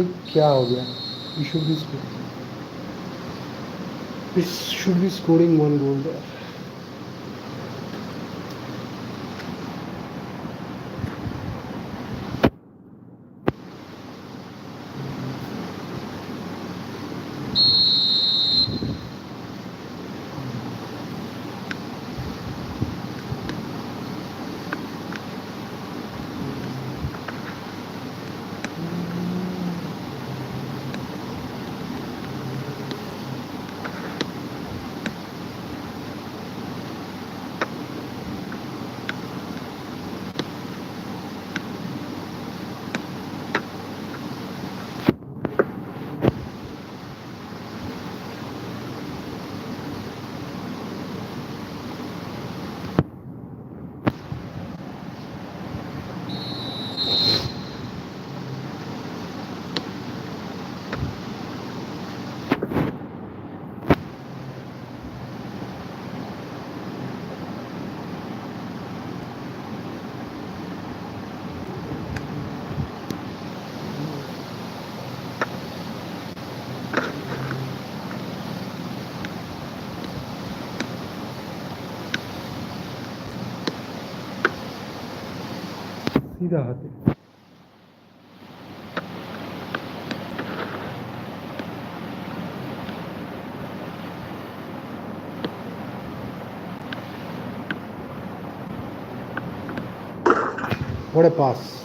तो क्या हो गया? You should be scoring one goal there. सीधा हाथे What a pass.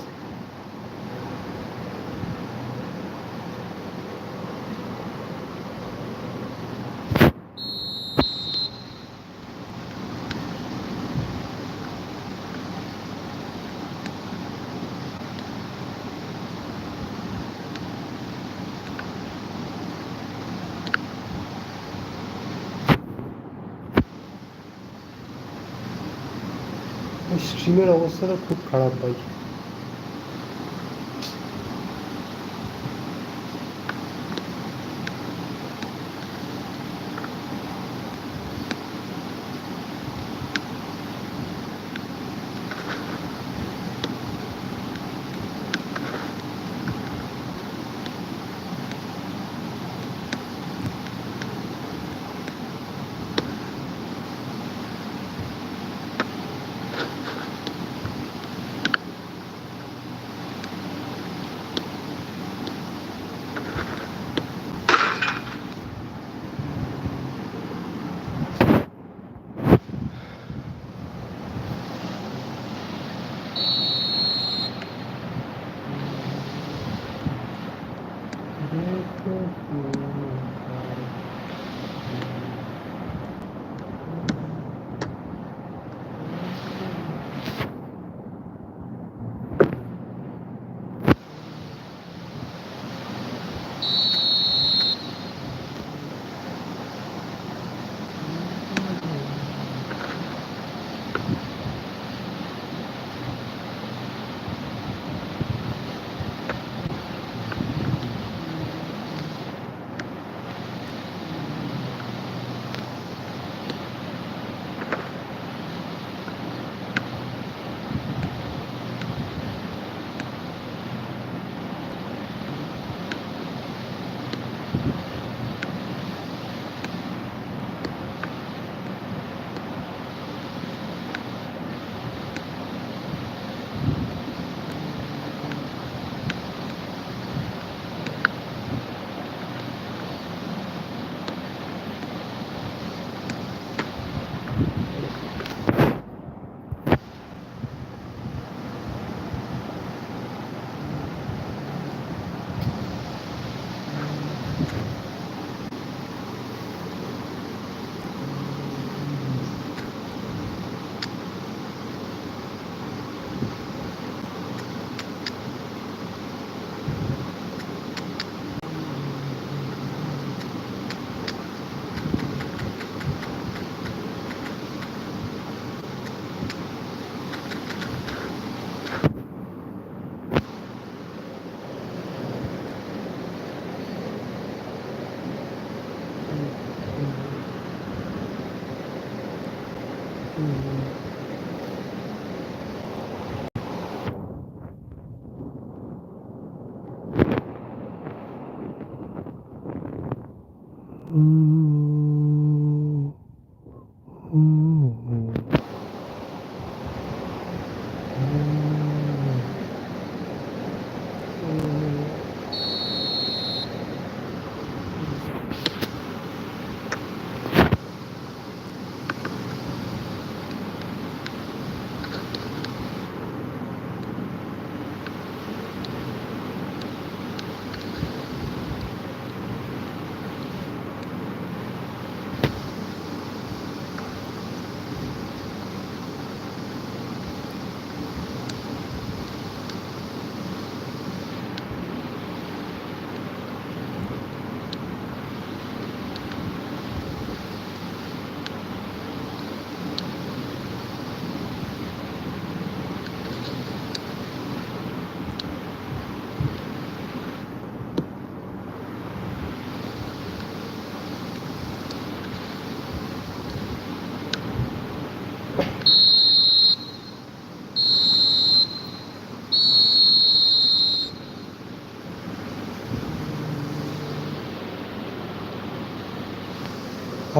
স্ট্রিমের অবস্থাটা খুব খারাপ ভাই।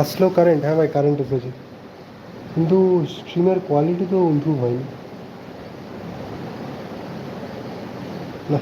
আসলো কারেন্ট, হ্যাঁ ভাই কারেন্ট এসেছে, কিন্তু স্ট্রিমের কোয়ালিটি তো ইমপ্রুভ হয়নি না।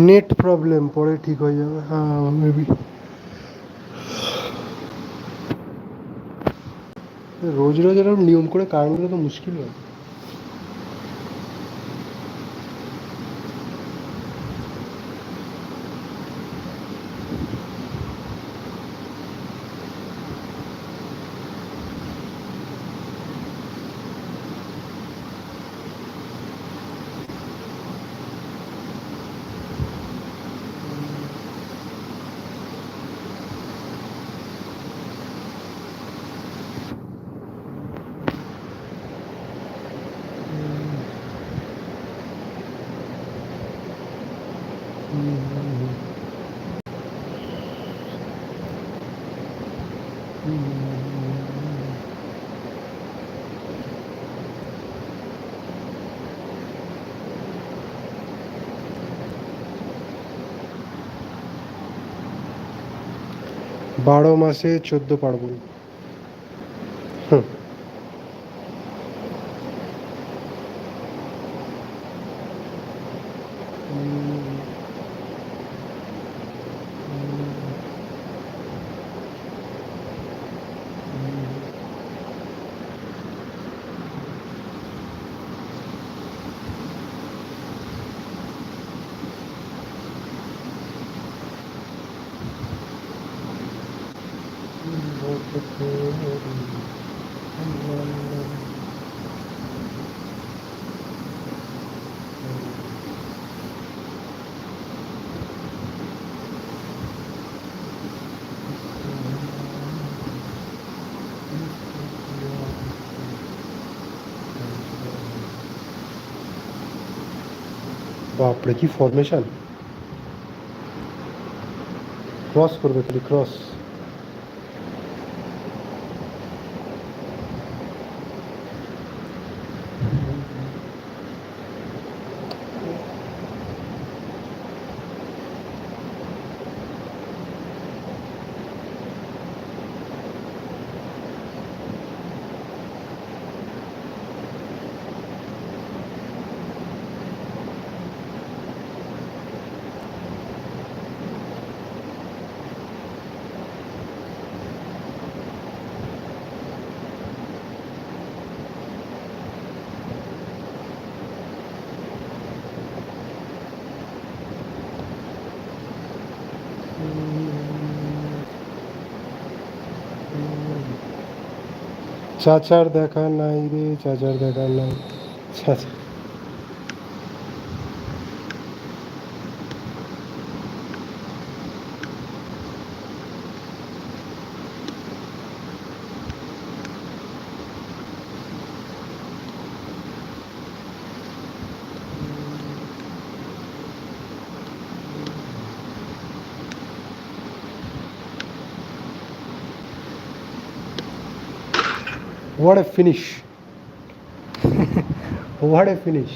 নেট প্রবলেম, পরে ঠিক হয়ে যাবে, হ্যাঁ মেবি। রোজ রোজ এরকম নিয়ম করে কারেন্ট গেলে তো মুশকিল হয়। বারো মাসে 14 পার্বণ। বাপরে কি ফরমেশন, ক্রস করবে খালি ক্রস। চাচার দেখা নাই রে, চাচার দেখা নাই। চাচা what a finish. What a finish.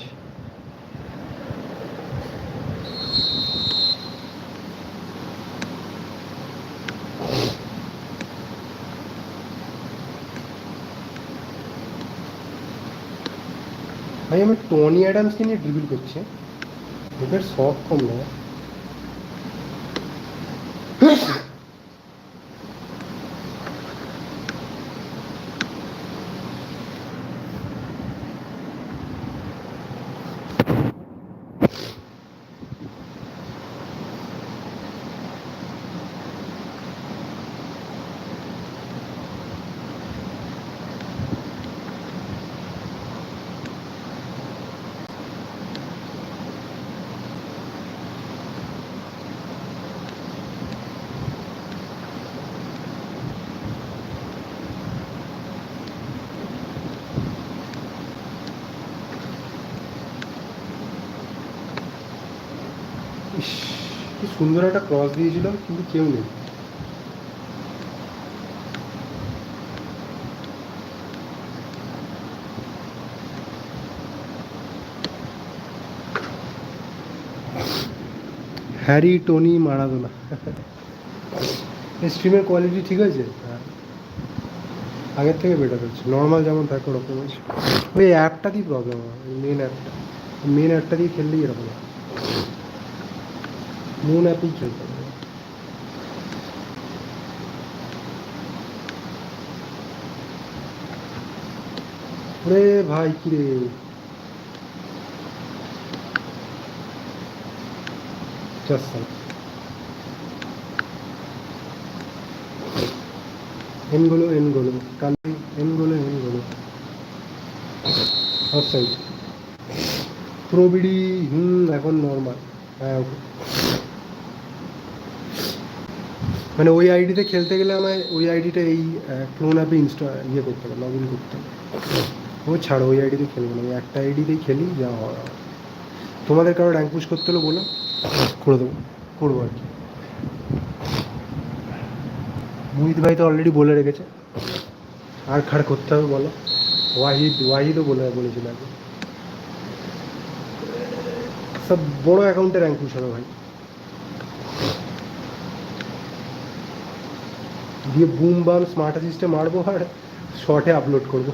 ভাই আমি টনি অ্যাডামসকে নিয়ে ড্রিবল করছি, ওদের শখ কম না। ইস, কি সুন্দর একটা ক্রস দিয়েছিল, কিন্তু কেউ নেই। Harry Tony Maradona. স্ট্রিমের কোয়ালিটি ঠিক আছে, আগের থেকে বেটার হচ্ছে, নর্মাল যেমন থাকে ওরকম হচ্ছে। ওই অ্যাপটাতেই প্রবলেম হয়, মেন অ্যাপটা দিয়ে খেললেই এরকম হয়, মেন অ্যাপেই খেলতে হবে। ওরে ভাই কি রে, এনগোলো কালি এনগোলো অফসাইড প্রবিডি। এখন নর্মাল। হ্যাঁ, মানে ওই আইডিতে খেলতে গেলে আমায় ওই আইডিটা এই ক্লোন অ্যাপে করতে হবে, লগ ইন করতে হবে। ও ছাড়ো, ওই আইডিতে খেলবো না, ওই একটা আইডিতেই খেলি, যা হয়। তোমাদের কারো র্যাঙ্ক পুশ করতে হলে বলো, করে দেবো, করবো আর কি। মুহিত ভাই তো অলরেডি বলে রেখেছে, আর খাড় করতে হবে বলো। ওয়াহিদও বলেছিল আগে। সব বড়ো অ্যাকাউন্টে র্যাঙ্ক পুশ হবে ভাই, দিয়ে বুম বাম স্মার্ট অ্যাসিস্টে মারবো আর শর্টে আপলোড করবো।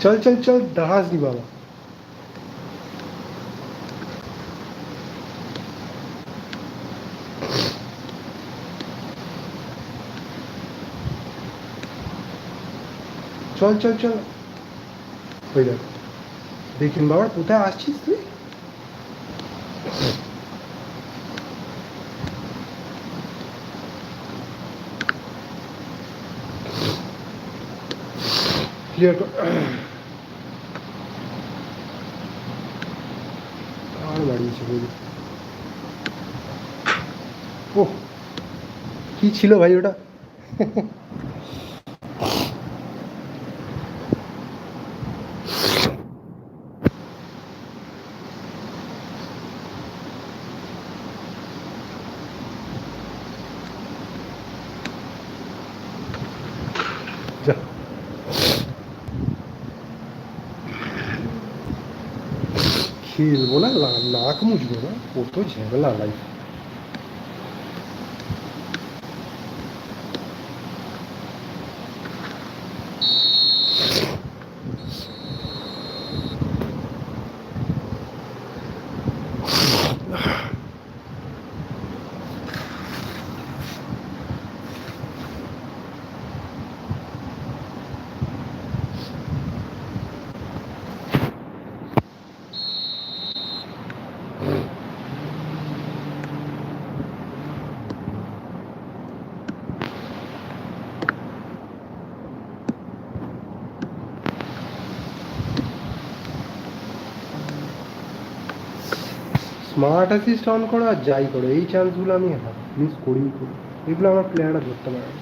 চল চল চল, দাঁড়াস নি বাবা। চল চল চল, ওই দেখ, দেখিন বাবা কোথায় আসছিস তুই। ক্লিয়ার কর। আর বাড়িয়েছে বলি। ও কি ছিল ভাই ওটা। খেলবো না, নাক মুছবো না, কত ঝামেলা লাইফ। স্মার্ট অ্যাসিস্ট অন করো আর যাই করো, এই চান্সগুলো আমি মিস করিই করি, এগুলো আমার প্লেয়াররা ধরতে পারে না।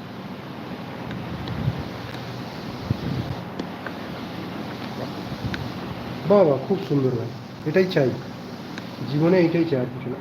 বাবা খুব সুন্দর ভাই, এটাই চাই জীবনে, এইটাই চাই আর কিছু না।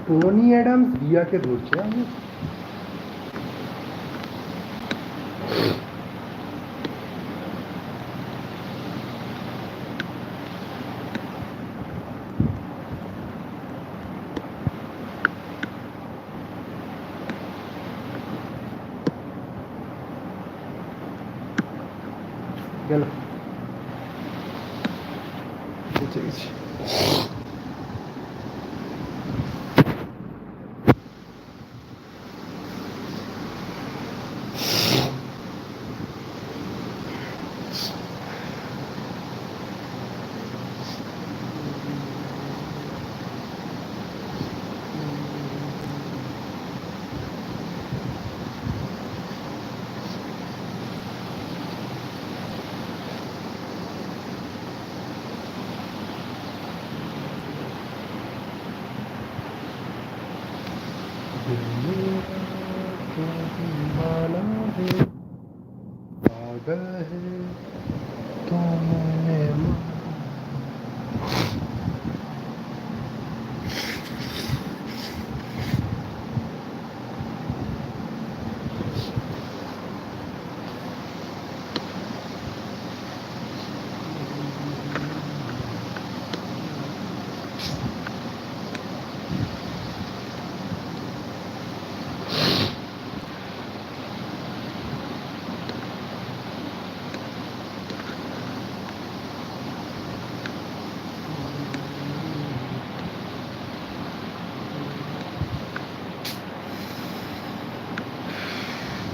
টনি অ্যাডামস রিয়াকে ধরছে, আমি গেল বেঁচে গেছি।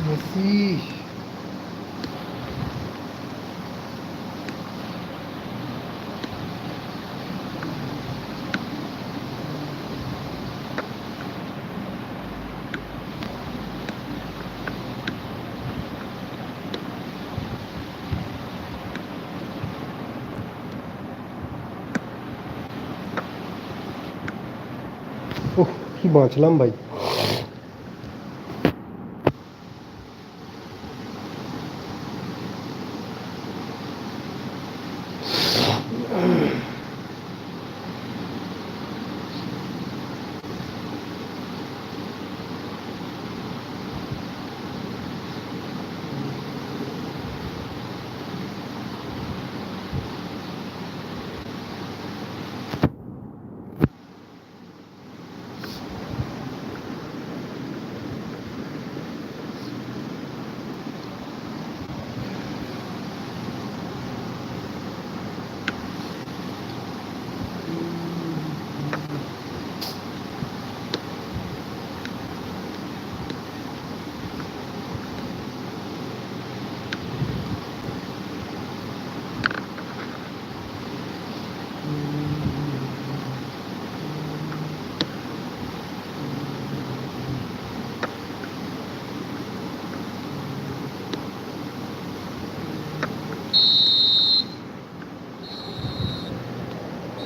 মেসি ওহ কি বাঁচলাম ভাই।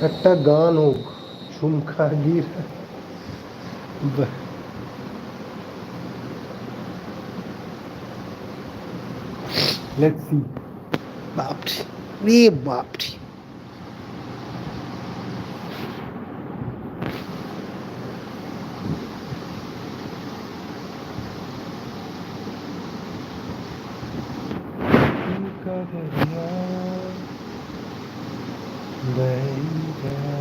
একটা গান হোক, ঝুমকা গির, লেটস সি। বাপরে রে বাপরে, दरिया बह गया।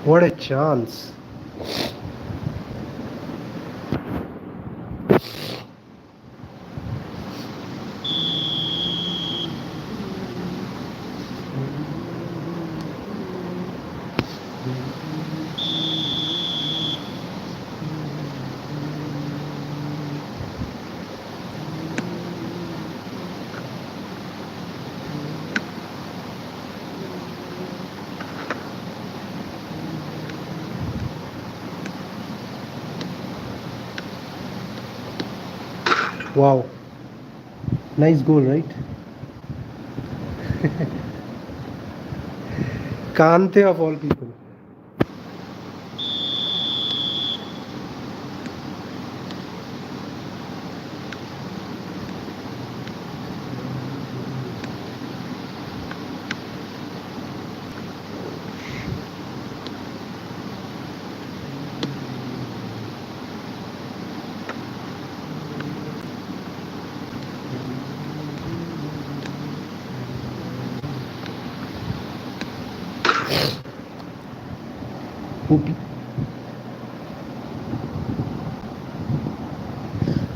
What a chance. Wow. Nice goal, right? Kante of all people.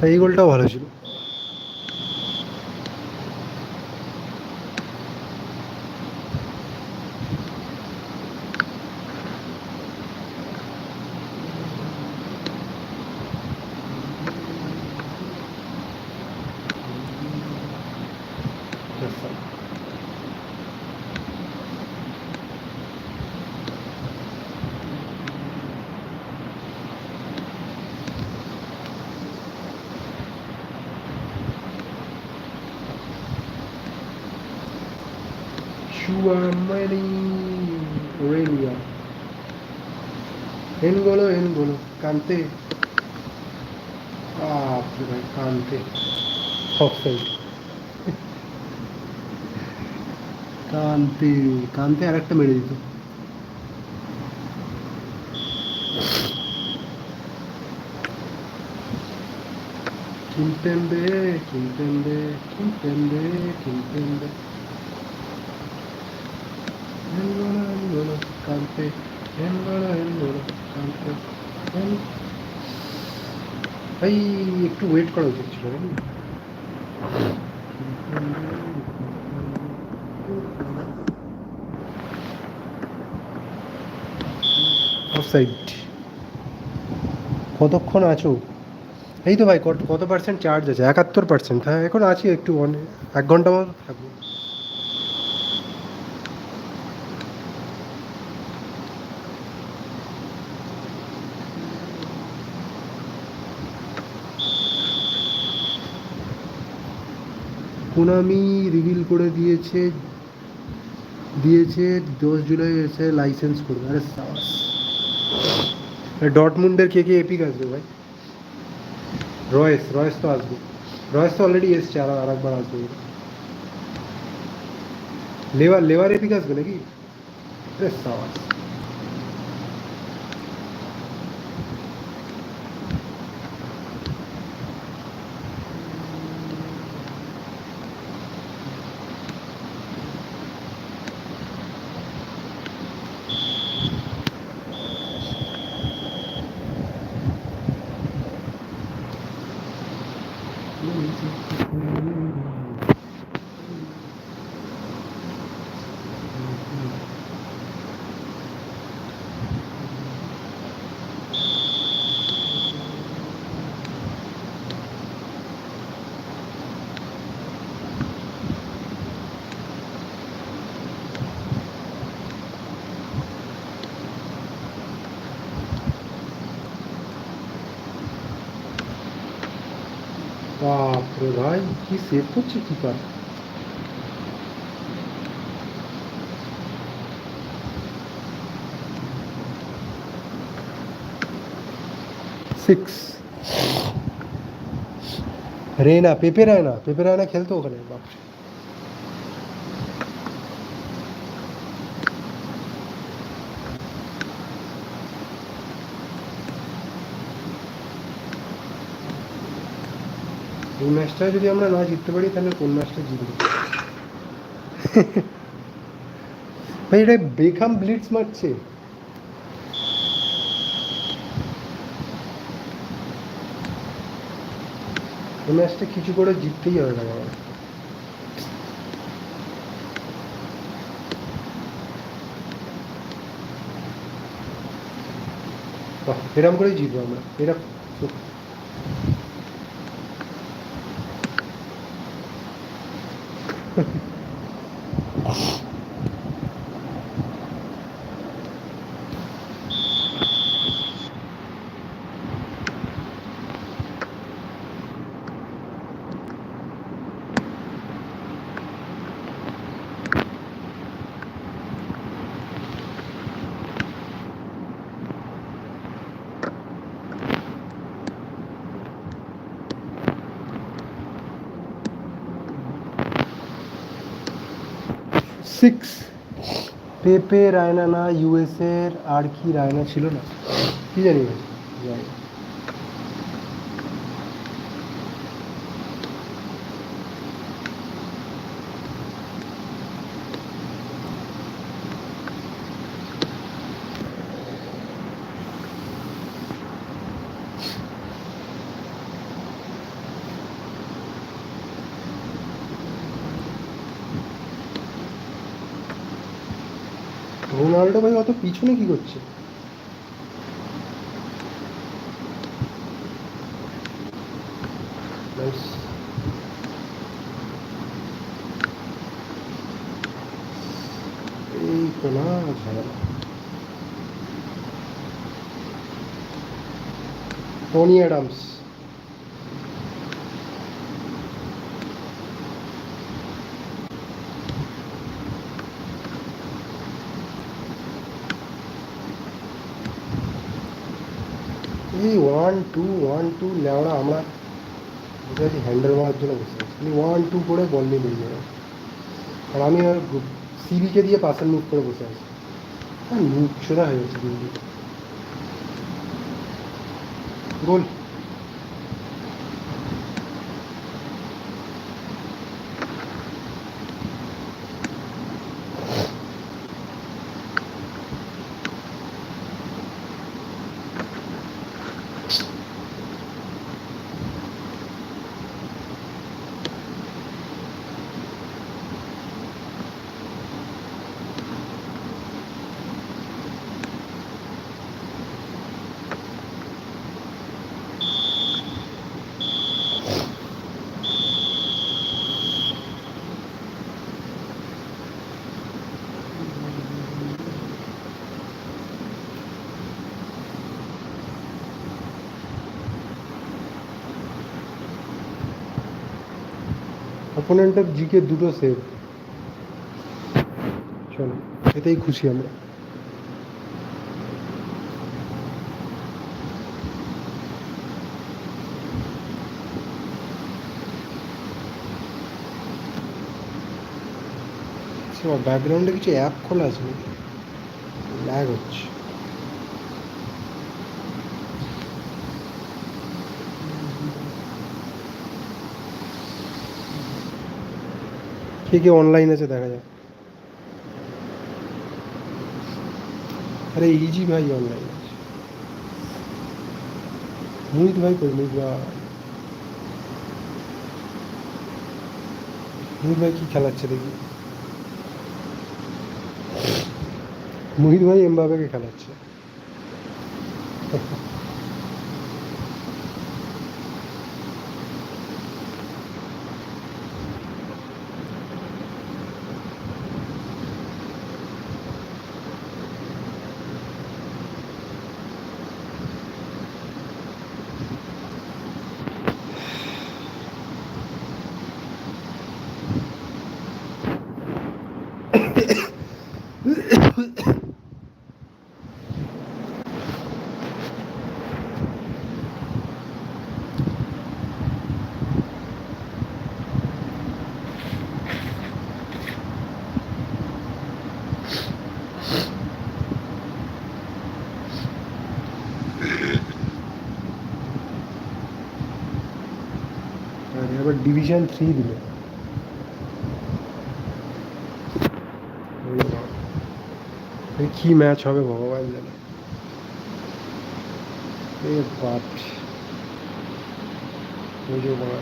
এই গোলটাও ভালো ছিল। Aurelia. N'Golo, Kante. भाई Kante. Offside. কান্তে কান্তে আর একটা মেরে দিত। কিম্পেম্বে কিম্পেম্বে কিম্পেম্বে কিম্পেম্বে কান্তে কান্তে। ভাই একটু ওয়েট করা উচিত ছিল। অফসাইড। কতক্ষণ আছো? এই তো ভাই কত পার্সেন্ট চার্জ আছে? 71%। হ্যাঁ এখন আছি একটু, অনেক 1 ঘন্টা মতো থাকবো। কোনামি রিভিল করে দিয়েছে 10 জুলাই এসে লাইসেন্স করবে। আরে সাবাস। ডটমুন্ডের কে এপিক আসবে ভাই? রয়েস তো আসবে। রয়েস তো অলরেডি এসছে, আর একবার আসবে। লেবার এপিক আসবে নাকি? আরে সাবাস। বাপরে ভাই, কি সেভ করছে কিপার। সিক্স। পেপে রায়না খেলতো ওখানে, বাপরে। এই ম্যাচটা যদি আমরা না জিততে পারি তাহলে কোন ম্যাচটা জিতবো? ভাই এটা বেকহাম ব্লিটজ মারছে। এই ম্যাচটা কিছু করে জিততেই হবে না আমার। এরম করেই জিতবো আমরা। এরা 6। পেপে রায়না না, ইউএসএর আর কি রায়না ছিল না, কি জানি ভাই, জানি। রোনাল্ডো ভাই অত পিছনে কি করছে? এই তো না ঝামেলা। Tony Adams. এই 1-2 লেওড়া, আমরা বসে আছি হ্যান্ডেল মারার জন্য বসে আছি। 1-2 করে বল নিয়ে বেরিয়ে যাবে। আর আমি আর সিবিকে দিয়ে পাশের মুখ করে বসে আছে। হ্যাঁ, মুখ ছোড়া হয়ে যাচ্ছে দিল্লি। গোল। অপোনেন্টের জিকে 2টো সেভ। চলো, এতেই খুশি আমরা। ব্যাকগ্রাউন্ডে কিছু অ্যাপ খোলা আছে নাকি? ল্যাগ হচ্ছে। কে কে অনলাইন আছে দেখা যাক। আরে ইজি ভাই অনলাইন আছে। মোহিত ভাই কই? মোহিত ভাই কি খেলাচ্ছে দেখি। মোহিত ভাই এমবাপেকে খেলাচ্ছে। এবার ডিভিশন 3 দিল। কি ম্যাচ হবে ভগবান জানে। এ বাপ, ওই যে বাবা।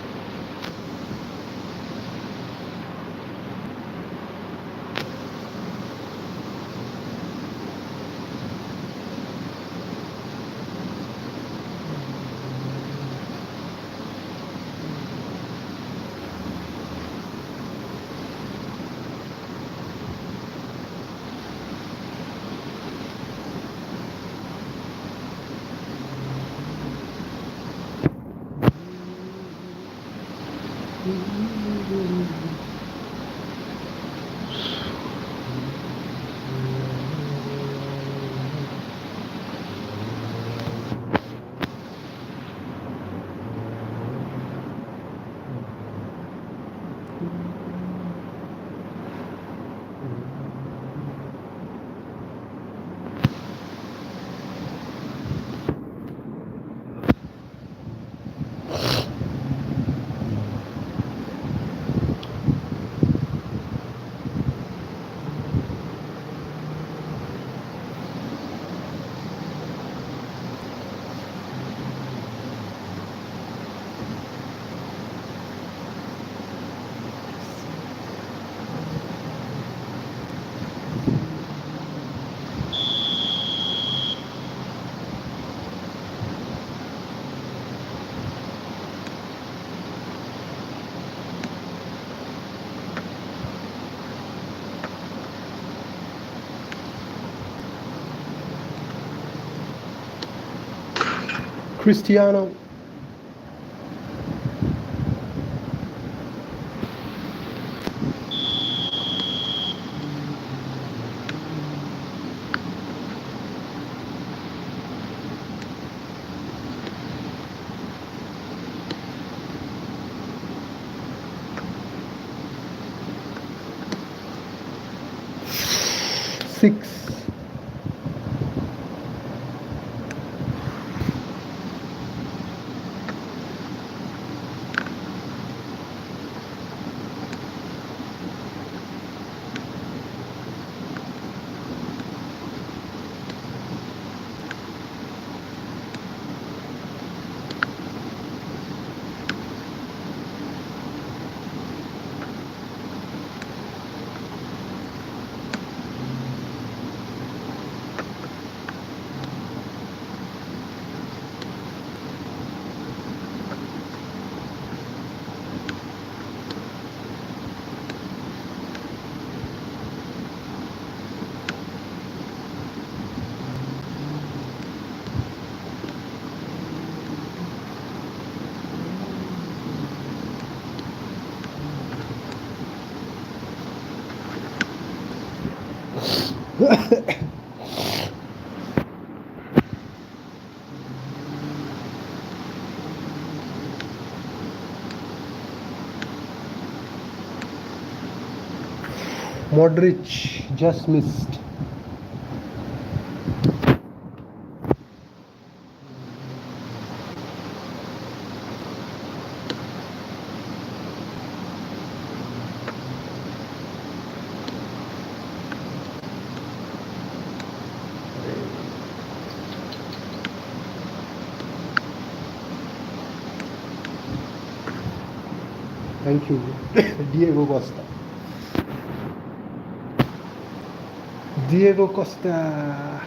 Cristiano. 6. Modric just missed. Thank you, Diego Costa. Diego Costa.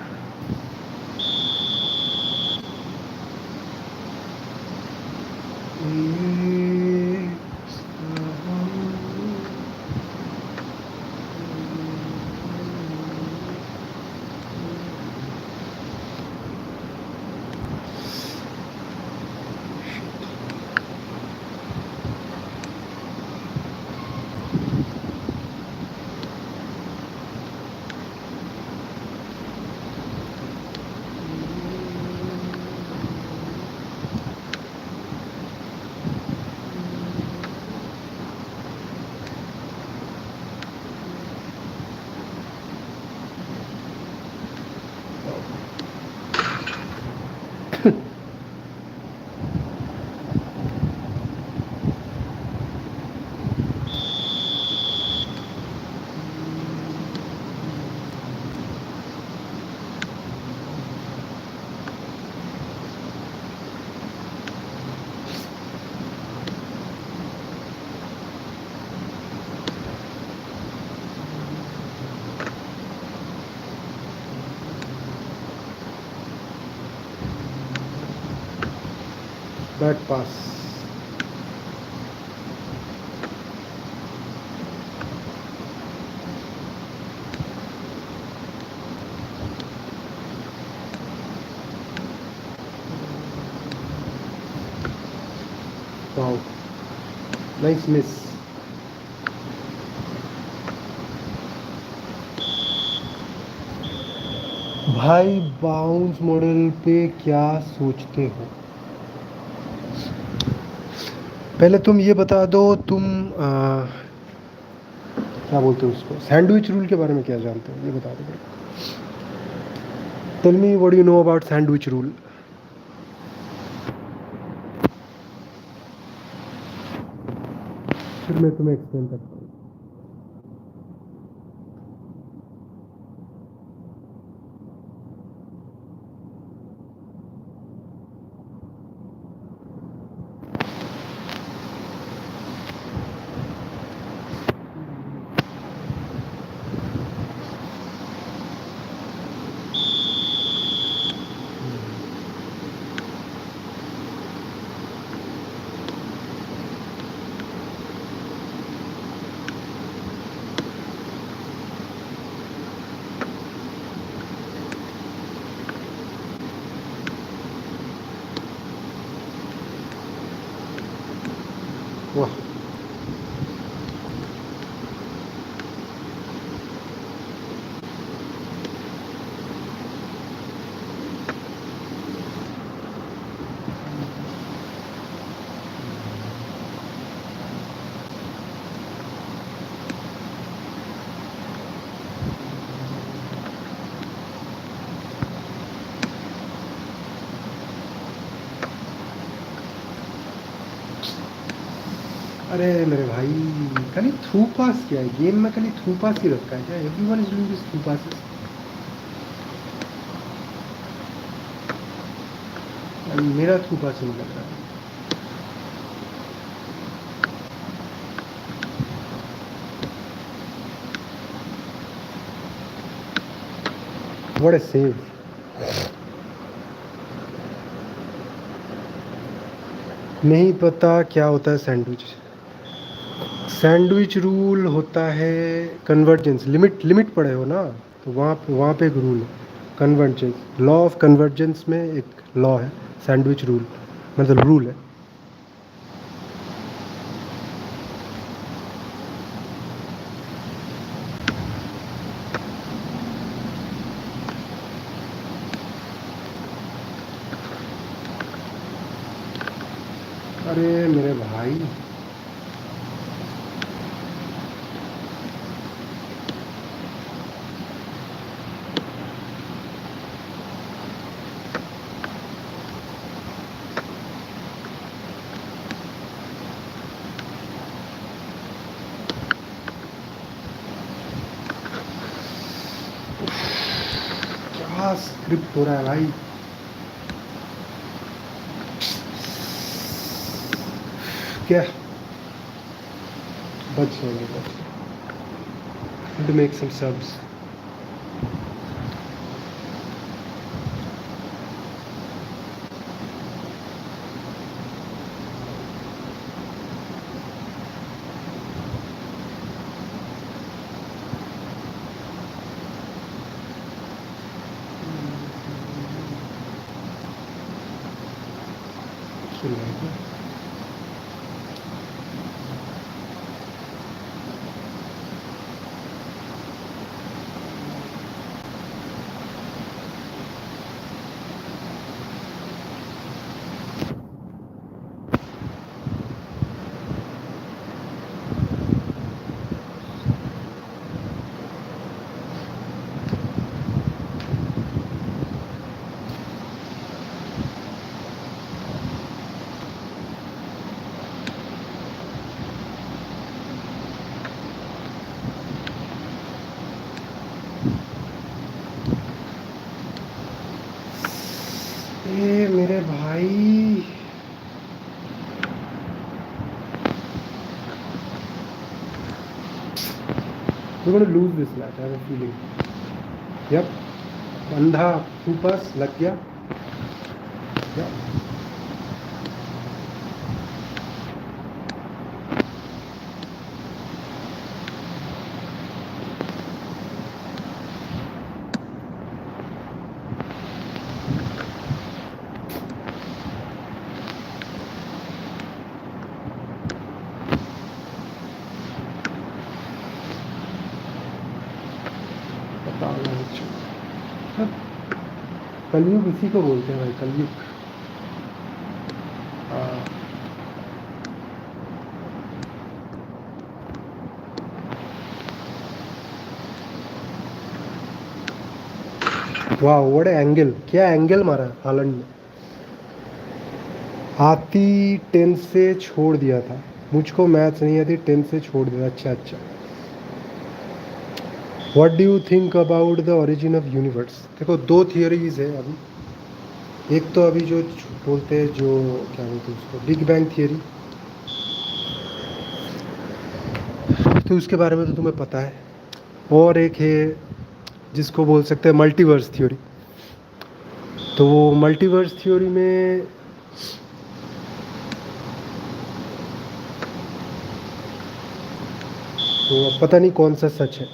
Bad pass. Wow. Nice miss. भाई बाउंस मॉडल पे क्या सोचते हो? पहले तुम ये बता दो, तुम क्या बोलते हो उसको, सैंडविच रूल के बारे में क्या जानते हो, ये बता दो। Tell me what you know about sandwich rule. फिर मैं तुम्हें एक्सप्लेन करता हूँ। अरे मेरे भाई, खाली थ्रू पास क्या है गेम में? खाली थ्रू पास ही रखा है क्या? Everyone is doing this through passes. मेरा थ्रू पास नहीं लग रहा है। What a save. नहीं पता क्या होता है सैंडविच। सैंडविच रूल होता है कन्वर्जेंस, लिमिट लिमिट पड़े हो ना, तो वहाँ पे एक रूल है कन्वर्जेंस, लॉ ऑफ कन्वर्जेंस में एक लॉ है सैंडविच रूल, मतलब रूल है। अरे मेरे भाई, क्या स्क्रिप्ट हो रहा है भाई। क्या बच जाएंगे बस। to make some subs. ए मेरे भाई, we're going to lose this match. I have a feeling. Yep. अंधा फूपस लग गया। Yep. कलयुग इसी को बोलते हैं भाई, कलयुग। वाह व्हाट एंगल, क्या एंगल मारा हालैंड ने। आती 10 से छोड़ दिया था, मुझको मैच नहीं आती 10 से छोड़ दिया। अच्छा अच्छा। What do you think about the origin of universe? देखो दो थियोरीज है अभी। एक तो अभी जो बोलते हैं, जो क्या बोलते हैं उसको, बिग बैंग थियरी, तो उसके बारे में तो तुम्हें पता है। और एक है जिसको बोल सकते हैं मल्टीवर्स थ्योरी। तो वो मल्टीवर्स थ्योरी में तो अब पता नहीं कौन सा सच है।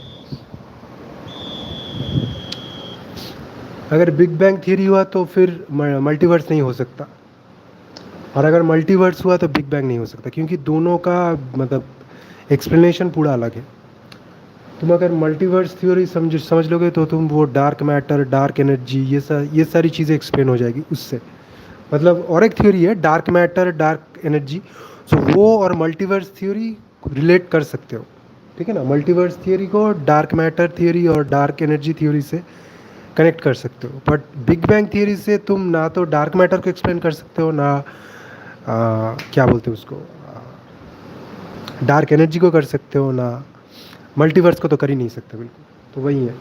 अगर बिग बैंग थ्योरी हुआ तो फिर मल्टीवर्स नहीं हो सकता, और अगर मल्टीवर्स हुआ तो बिग बैंग नहीं हो सकता, क्योंकि दोनों का मतलब एक्सप्लेनेशन पूरा अलग है। तुम अगर मल्टीवर्स थ्योरी समझ लोगे तो तुम वो डार्क मैटर, डार्क एनर्जी, ये सारी चीज़ें एक्सप्लेन हो जाएगी उससे। मतलब और एक थ्योरी है डार्क मैटर, डार्क एनर्जी, सो वो और मल्टीवर्स थ्योरी रिलेट कर सकते हो, ठीक है ना। मल्टीवर्स थ्योरी को डार्क मैटर थ्योरी और डार्क एनर्जी थ्योरी से कनेक्ट कर सकते हो, बट बिग बैंग थ्योरी से तुम ना तो डार्क मैटर को एक्सप्लेन कर सकते हो, ना क्या बोलते हो उसको, डार्क एनर्जी को कर सकते हो ना मल्टीवर्स को, तो कर ही नहीं सकते बिल्कुल। तो वही है।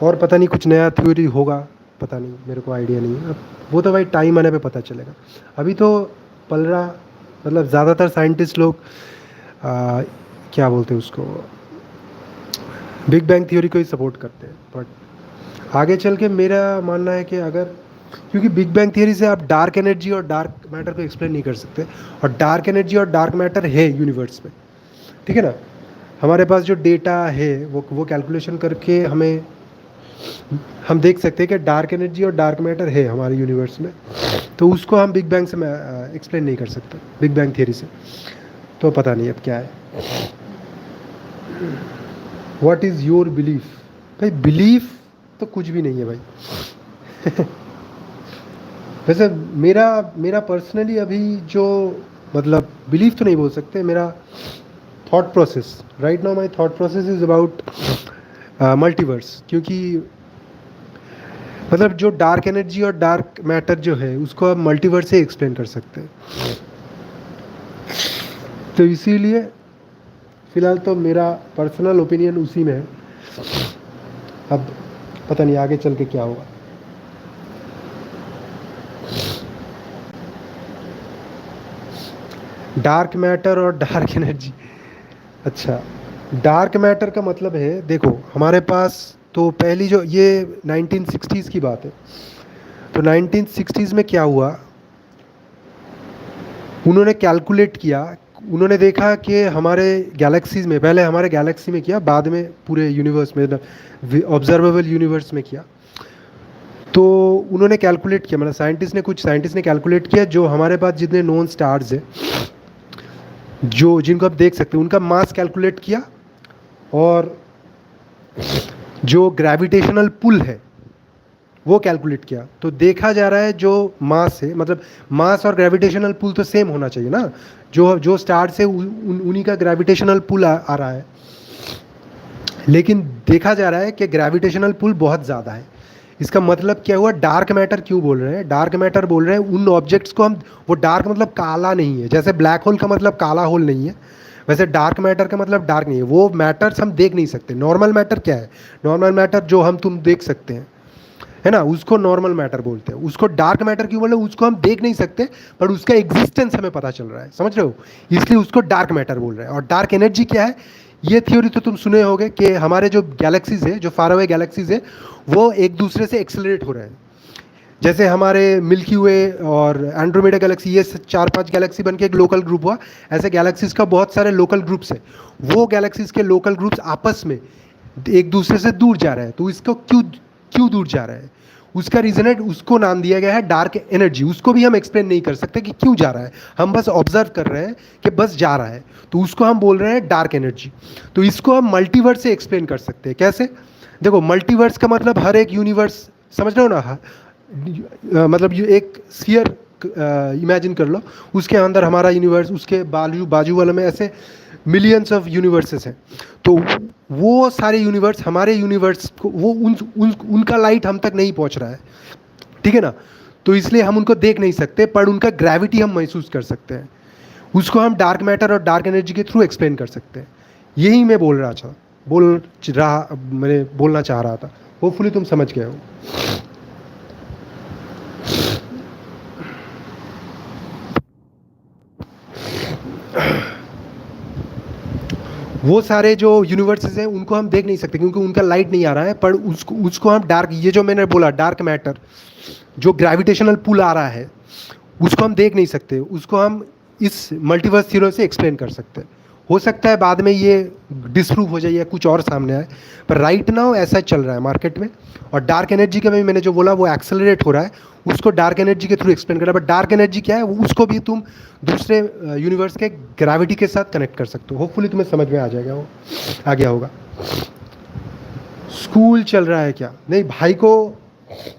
और पता नहीं कुछ नया थ्योरी होगा, पता नहीं, मेरे को आइडिया नहीं है। अब वो तो भाई टाइम आने पे पता चलेगा। अभी तो पल रहा, मतलब ज़्यादातर साइंटिस्ट लोग क्या बोलते हैं उसको, बिग बैंग थ्योरी को ही सपोर्ट करते हैं। बट आगे चल के मेरा मानना है कि अगर, क्योंकि बिग बैंग थियरी से आप डार्क एनर्जी और डार्क मैटर को एक्सप्लेन नहीं कर सकते, और डार्क एनर्जी और डार्क मैटर है यूनिवर्स में, ठीक है ना। हमारे पास जो डेटा है वो कैलकुलेशन करके हम देख सकते हैं कि डार्क एनर्जी और डार्क मैटर है हमारे यूनिवर्स में। तो उसको हम बिग बैंग से एक्सप्लेन नहीं कर सकते, बिग बैंग थियरी से। तो पता नहीं अब क्या है। What is your belief? भाई बिलीफ तो कुछ भी नहीं है भाई। वैसे मेरा मेरा पर्सनली अभी जो, मतलब बिलीफ तो नहीं बोल सकते, मेरा thought process right now, my thought process is about multiverse. क्योंकि मतलब जो डार्क एनर्जी और डार्क मैटर जो है उसको आप मल्टीवर्स से एक्सप्लेन कर सकते हैं। तो इसीलिए फिलहाल तो मेरा पर्सनल ओपिनियन उसी में है। अब पता नहीं आगे चल के क्या होगा। डार्क मैटर और डार्क एनर्जी, अच्छा, डार्क मैटर का मतलब है, देखो हमारे पास तो पहली जो ये 1960s की बात है। तो 1960s में क्या हुआ, उन्होंने कैलकुलेट किया, उन्होंने देखा कि हमारे गैलेक्सीज में, पहले हमारे गैलेक्सी में किया, बाद में पूरे यूनिवर्स में, ऑब्जर्वेबल यूनिवर्स में किया। तो उन्होंने कैलकुलेट किया, मतलब कुछ साइंटिस्ट ने कैलकुलेट किया, जो हमारे पास जितने नोन स्टार्स हैं, जो जिनको आप देख सकते हैं, उनका मास कैलकुलेट किया, और जो ग्रेविटेशनल पुल है वो कैलकुलेट किया। तो देखा जा रहा है जो मास है, मतलब मास और ग्रेविटेशनल पुल तो सेम होना चाहिए ना, जो जो स्टार से उन्हीं का ग्रेविटेशनल पुल आ रहा है। लेकिन देखा जा रहा है कि ग्रेविटेशनल पुल बहुत ज़्यादा है। इसका मतलब क्या हुआ, डार्क मैटर क्यों बोल रहे हैं, डार्क मैटर बोल रहे हैं उन ऑब्जेक्ट्स को हम, वो डार्क मतलब काला नहीं है, जैसे ब्लैक होल का मतलब काला होल नहीं है, वैसे डार्क मैटर का मतलब डार्क नहीं है। वो मैटर्स हम देख नहीं सकते। नॉर्मल मैटर क्या है, नॉर्मल मैटर जो हम तुम देख सकते हैं, है ना, उसको नॉर्मल मैटर बोलते हैं। उसको डार्क मैटर क्यों बोल रहे हैं, उसको हम देख नहीं सकते पर उसका एग्जिस्टेंस हमें पता चल रहा है, समझ रहे हो, इसलिए उसको डार्क मैटर बोल रहे हैं। और डार्क एनर्जी क्या है, ये थ्योरी तो तुम सुने होगे कि हमारे जो गैलेक्सीज है, जो फार अवे गैलेक्सीज है, वो एक दूसरे से एक्सेलरेट हो रहे हैं। जैसे हमारे मिल्की वे और एंड्रोमेडा गैलेक्सी, ये 4-5 गैलेक्सी बन के एक लोकल ग्रुप हुआ, ऐसे गैलेक्सीज का बहुत सारे लोकल ग्रुप्स हैं। वो गैलेक्सीज के लोकल ग्रुप्स आपस में एक दूसरे से दूर जा रहे हैं। तो इसको क्यों क्यों दूर जा रहे हैं, उसका रीज़न है, उसको नाम दिया गया है डार्क एनर्जी। उसको भी हम एक्सप्लेन नहीं कर सकते कि क्यों जा रहा है, हम बस ऑब्जर्व कर रहे हैं कि बस जा रहा है, तो उसको हम बोल रहे हैं डार्क एनर्जी। तो इसको हम मल्टीवर्स से एक्सप्लेन कर सकते हैं। कैसे, देखो मल्टीवर्स का मतलब हर एक यूनिवर्स, समझ रहे हो ना, मतलब ये एक स्फीयर इमेजिन कर लो, उसके अंदर हमारा यूनिवर्स, उसके बाजू बाजू वाले में ऐसे मिलियंस ऑफ यूनिवर्सेस हैं। तो वो सारे यूनिवर्स हमारे यूनिवर्स को, वो उनका लाइट हम तक नहीं पहुंच रहा है, ठीक है ना। तो इसलिए हम उनको देख नहीं सकते, पर उनका ग्रेविटी हम महसूस कर सकते हैं। उसको हम डार्क मैटर और डार्क एनर्जी के थ्रू एक्सप्लेन कर सकते हैं। यही मैं बोलना चाह रहा था। होपफुली तुम समझ गए हो। वो सारे जो यूनिवर्सेस हैं उनको हम देख नहीं सकते क्योंकि उनका लाइट नहीं आ रहा है, पर उसको हम डार्क, ये जो मैंने बोला डार्क मैटर, जो ग्रेविटेशनल पुल आ रहा है, उसको हम देख नहीं सकते। उसको हम इस मल्टीवर्स थ्योरी से एक्सप्लेन कर सकते हैं। हो सकता है बाद में ये डिसप्रूव हो जाए या कुछ और सामने आए, पर राइट नाउ ऐसा चल रहा है मार्केट में। और डार्क एनर्जी का भी मैंने जो बोला वो एक्सेलरेट हो रहा है, उसको डार्क एनर्जी के थ्रू एक्सप्लेन कर रहा है। बट डार्क एनर्जी क्या है, उसको भी तुम दूसरे यूनिवर्स के ग्रेविटी के साथ कनेक्ट कर सकते हो। होपफुली तुम्हें समझ में आ जाएगा, वो आ गया होगा। स्कूल चल रहा है क्या, नहीं भाई को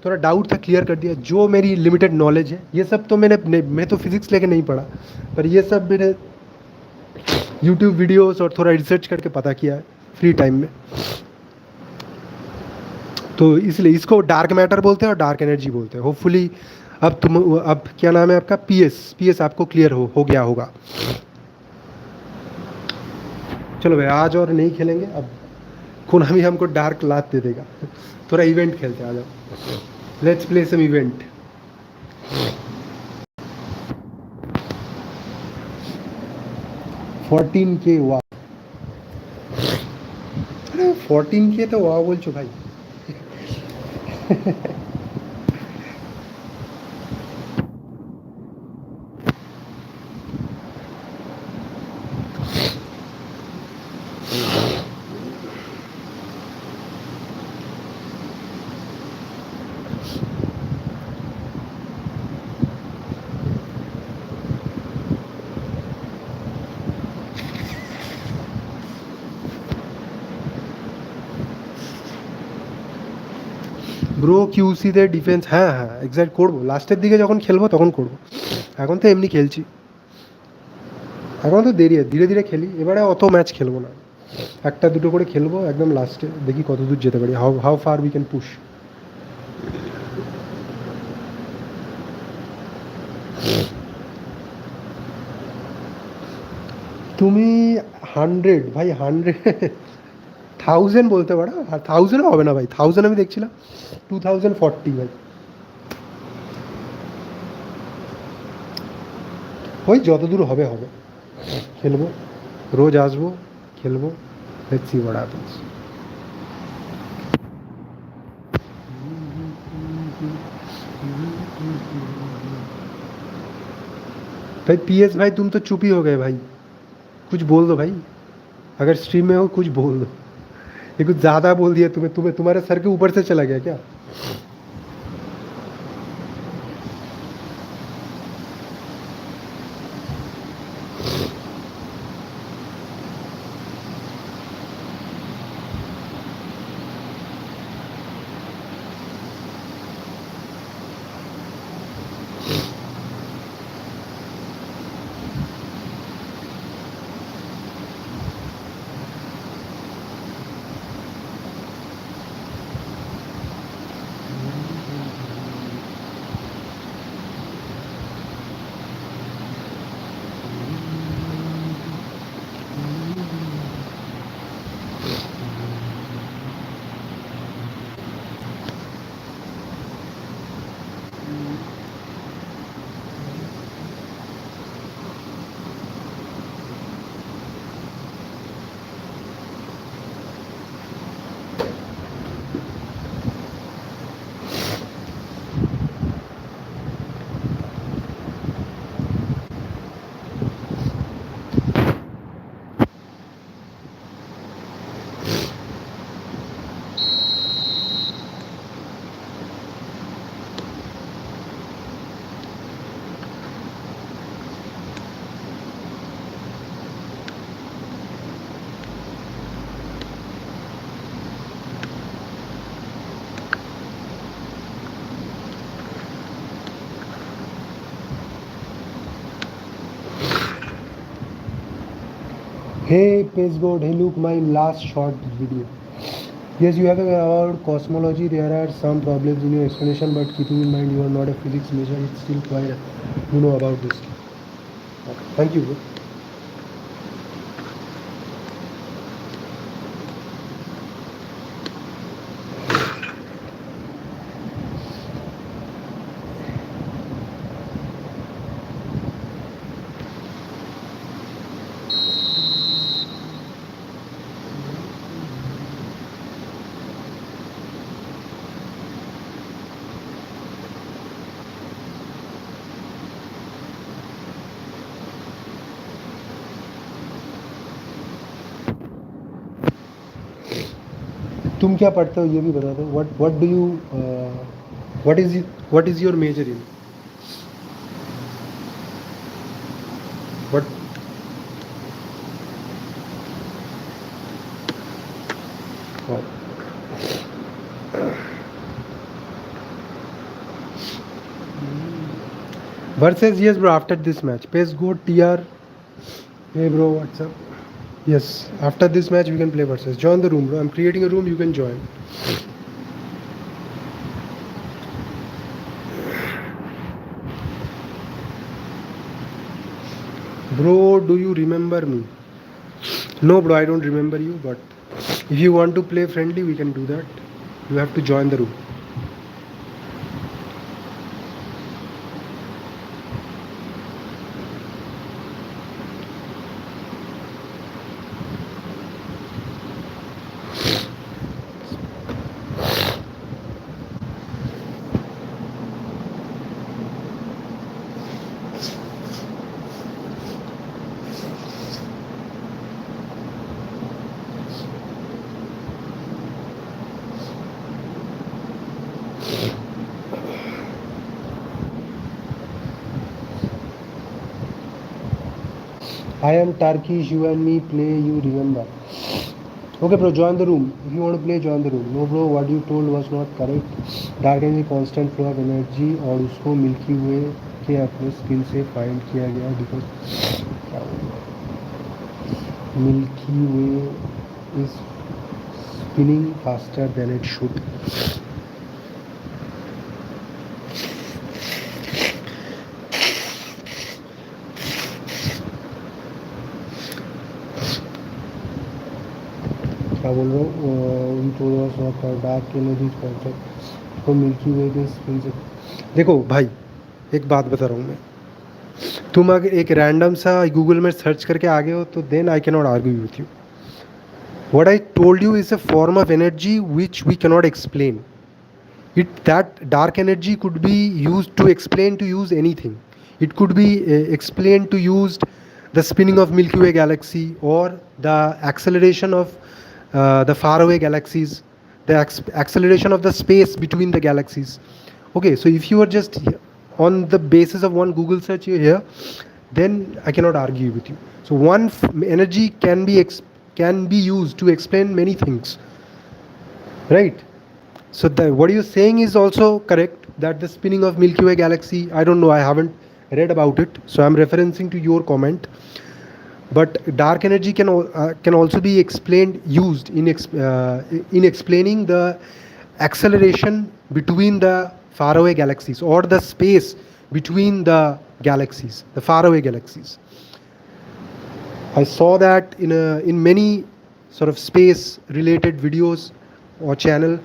थोड़ा डाउट था, क्लियर कर दिया। जो मेरी लिमिटेड नॉलेज है, ये सब तो मैं तो फिजिक्स लेके नहीं पढ़ा, पर ये सब मैंने यूट्यूब वीडियोस और थोड़ा रिसर्च करके पता किया है फ्री टाइम में। तो इसलिए इसको डार्क मैटर बोलते हैं और डार्क एनर्जी बोलते हैं। होपफुली अब क्या नाम है आपका, पीएस आपको क्लियर हो गया होगा। चलो भाई आज और नहीं खेलेंगे अब, कोनामी हमको डार्क लात दे देगा। थोड़ा इवेंट खेलते हैं, आ जाओ, let's play some event. $14K, वाह। अरे 14K तो वाह बोल चो भाई। ব্রো কিউসিতে ডিফেন্স, হ্যাঁ হ্যাঁ এক্স্যাক্ট করবো, লাস্টের দিকে যখন খেলবো তখন করবো, এখন তো এমনি খেলছি, এখন তো দেরি, ধীরে ধীরে খেলি, এবারে অত ম্যাচ খেলবো না, একটা দুটো করে খেলবো একদম লাস্টে, দেখি কত দূর যেতে পারি, how far we can push. তুমি 100 ভাই, 1000 বলতে পারো, আর 1000 হবে না ভাই, 1000 আমি দেখছিলাম 2040 ভাই, ওই যত দূর হবে হবে, খেলবো, রোজ আসবো, খেলবো, লেটস সি হোয়াট হ্যাপেন্স। भाई PS भाई तुम तो चुप ही हो गए भाई, कुछ बोल दो भाई, अगर स्ट्रीम में हो कुछ बोल दो, ये कुछ ज़्यादा बोल दिया तुम्हें तुम्हारे सर के ऊपर से चला गया क्या? Hey Pacegod, hey look my last short video. Yes, you have about cosmology. There are some problems in your explanation, but keeping in mind you are not a physics major, it's still quite you know about this. Okay, thank you. Bro. तुम क्या पढ़ते हो ये भी बता दो, what do you what is your major in, what oh. Versus yes bro, after this match pace go TR. Hey bro, what's up? Yes, after this match we can play versus. Join the room bro, I'm creating a room, you can join. Bro, do you remember me? No, bro, I don't remember you, but if you want to play friendly, we can do that. You have to join the room. I am Turkish, you and me play, you remember. Okay, bro, join the room. If you want to play, join the room. No, bro, what you told was not correct. Dark energy constant flow of energy और उसको milky वे के अपने spin से find किया गया because milky way is spinning faster than it should. क्या बोल रहा हूँ डार्क एनर्जी कॉन्सेप्ट को मिल्की वे के स्पिन से. देखो भाई, एक बात बता रहा हूँ मैं. तुम अगर एक रैंडम सा गूगल में सर्च करके आ गए हो तो then I can not argue with you. What I told you is a form of energy which we can not explain. It that dark energy could be used to explain to use anything. It could be explained to use the spinning of Milky Way galaxy or the acceleration of the faraway galaxies, the acceleration of the space between the galaxies. Okay, so if you are just on the basis of one Google search here, then I cannot argue with you. So one energy can be used to explain many things, right? So what you're saying is also correct, that the spinning of Milky Way galaxy, I don't know, I haven't read about it, so I'm referencing to your comment. But dark energy can also be used in explaining the acceleration between the faraway galaxies or the space between the galaxies, the faraway galaxies. I saw that in many sort of space related videos or channel.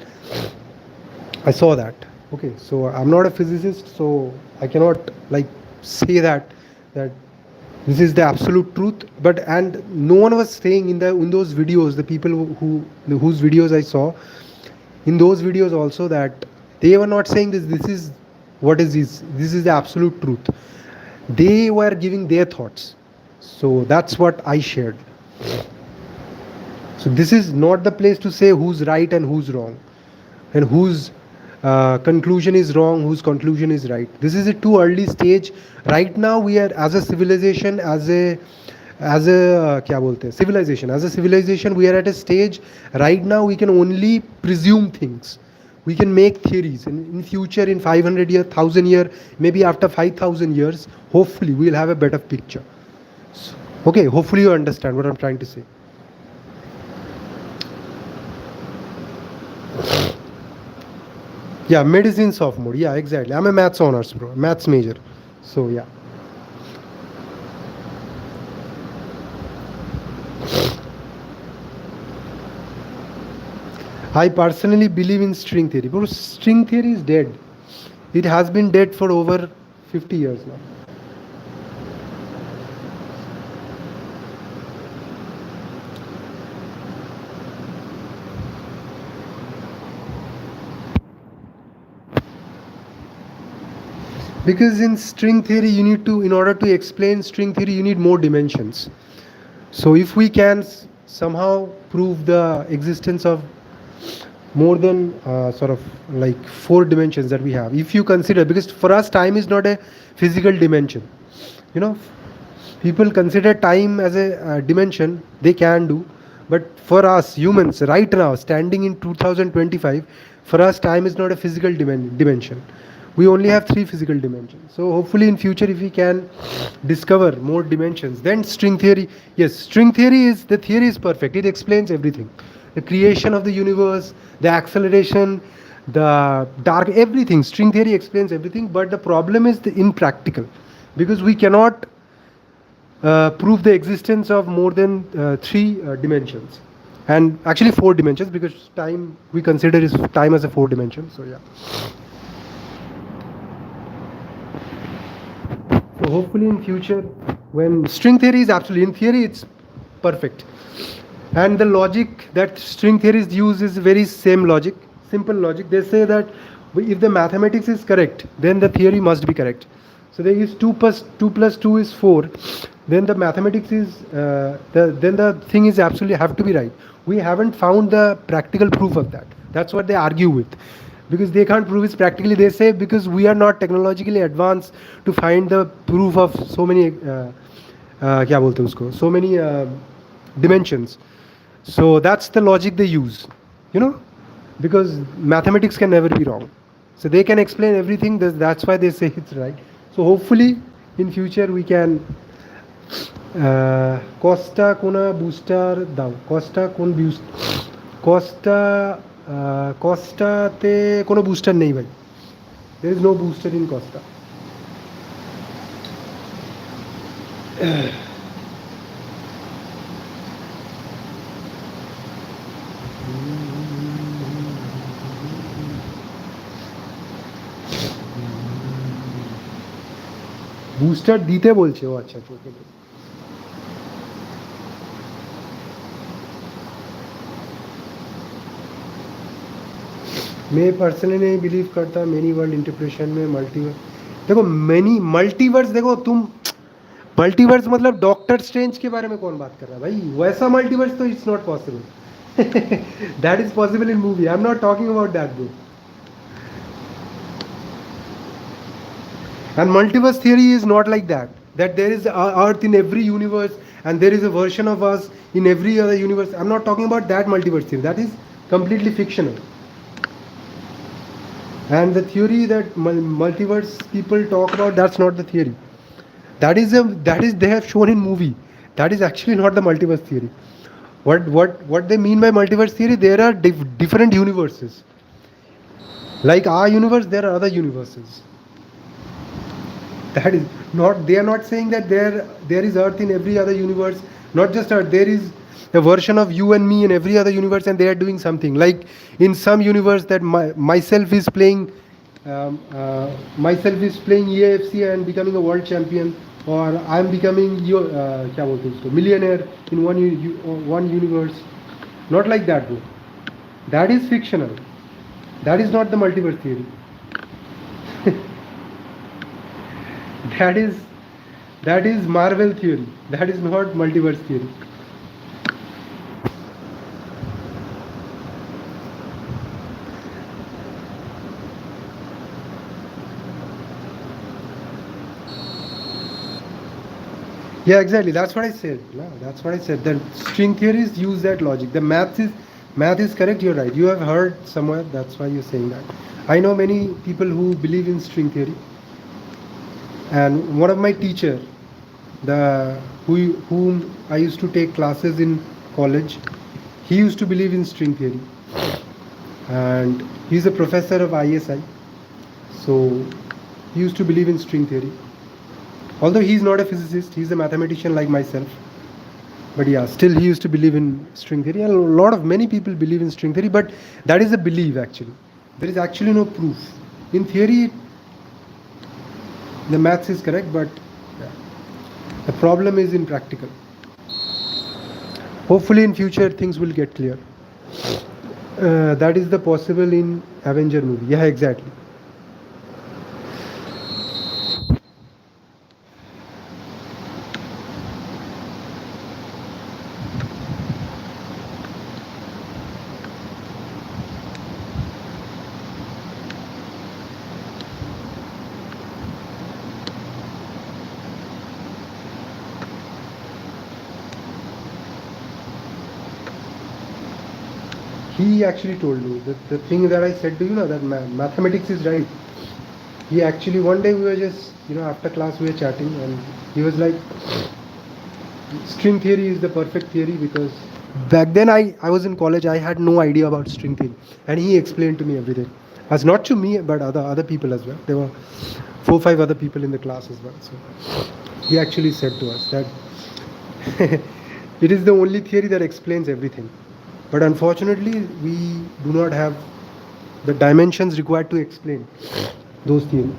I saw that. Okay, so I'm not a physicist, so I cannot like say that this is the absolute truth. But and no one was saying in those videos, the people whose videos I saw, in those videos also, that they were not saying this is what is this is the absolute truth. They were giving their thoughts. So that's what I shared. So this is not the place to say who's right and who's wrong, and whose conclusion is wrong, whose conclusion is right. This is a too early stage. Right now we are, as a civilization, as a क्या बोलते हैं, civilization, we are at a stage right now we can only presume things. We can make theories, and in future, in 500 years, 1000 years, maybe after 5000 years, hopefully we will have a better picture. So, okay, hopefully you understand what I'm trying to say. Yeah, medicine sophomore. Yeah, exactly. I'm a maths honors, bro. Maths major. So, yeah. I personally believe in string theory. But string theory is dead. It has been dead for over 50 years now. Because in string theory, in order to explain string theory, you need more dimensions. So if we can somehow prove the existence of more than sort of like 4 dimensions that we have, if you consider, because for us time is not a physical dimension, people consider time as a dimension, they can do, but for us humans right now, standing in 2025, for us time is not a physical dimension. We only have 3 physical dimensions. So hopefully in future, if we can discover more dimensions, then string theory, yes, string theory is perfect. It explains everything. The creation of the universe, the acceleration, the dark, everything. String theory explains everything, but the problem is the impractical, because we cannot prove the existence of more than three dimensions, and actually four dimensions, because time we consider is time as a four dimension. So yeah. So hopefully in future, when string theory is absolutely, in theory it's perfect, and the logic that string theories use is very same logic, simple logic. They say that if the mathematics is correct, then the theory must be correct. So they use 2 plus 2 is 4. Then the mathematics is then the thing is absolutely have to be right. We haven't found the practical proof of that. That's what they argue with, because they can't prove it practically. They say because we are not technologically advanced to find the proof of so many क्या बोलते हैं उसको, so many dimensions. So that's the logic they use, because mathematics can never be wrong. So they can explain everything. That's why they say it's right. So hopefully in future we can Costa kuna booster দাও, Costa কোন Costa তে কোনো booster নেই ভাই. There is no booster in Costa. Booster দিতে বলছে, ও আচ্ছা ওকে। मैं पर्सनली नहीं बिलीव करता मेनी वर्ल्ड इंटरप्रिटेशन में मल्टीवर्स। देखो मेनी मल्टीवर्स, देखो तुम मल्टीवर्स मतलब डॉक्टर स्ट्रेंज के बारे में कौन बात कर रहा है भाई, वैसा मल्टीवर्स तो it's not possible. That is possible in movie, I am not talking about that bro. And multiverse theory is not like that. That there is Earth in every universe and there is a version of us in every other universe. I'm not talking about that multiverse theory. That is completely fictional. And the theory that multiverse people talk about, that's not the theory. That is they have shown in movie. That is actually not the multiverse theory. What they mean by multiverse theory? There are different universes. Like our universe, there are other universes. That is not, they are not saying that there is Earth in every other universe, not just Earth, there is a version of you and me in every other universe, and they are doing something. Like in some universe that myself is playing EAFC and becoming a world champion, or I am becoming क्या बोलते हैं उसको, millionaire in one universe. Not like that bro. That is fictional. That is not the multiverse theory. That is Marvel theory. That is not multiverse theory. Yeah, exactly. That's what I said. No, that's what I said. The string theories use that logic. The math is correct. You're right. You have heard somewhere. That's why you're saying that. I know many people who believe in string theory. And one of my teacher, whom I used to take classes in college, he used to believe in string theory, and he's a professor of ISI, so he used to believe in string theory. Although he's not a physicist, he's a mathematician like myself, but yeah, still he used to believe in string theory. And many people believe in string theory, but that is a belief actually. There is actually no proof. In theory the maths is correct, but yeah, the problem is in practical. Hopefully in future things will get clear. That is the possible in Avenger movie. Yeah, exactly. He actually told me that the thing that I said to you, that mathematics is right. He actually, one day we were just, after class we were chatting, and he was like, string theory is the perfect theory, because back then I was in college, I had no idea about string theory, and he explained to me everything. As not to me, but other people as well. There were 4-5 other people in the class as well. So He actually said to us that it is the only theory that explains everything. But unfortunately, we do not have the dimensions required to explain those theories.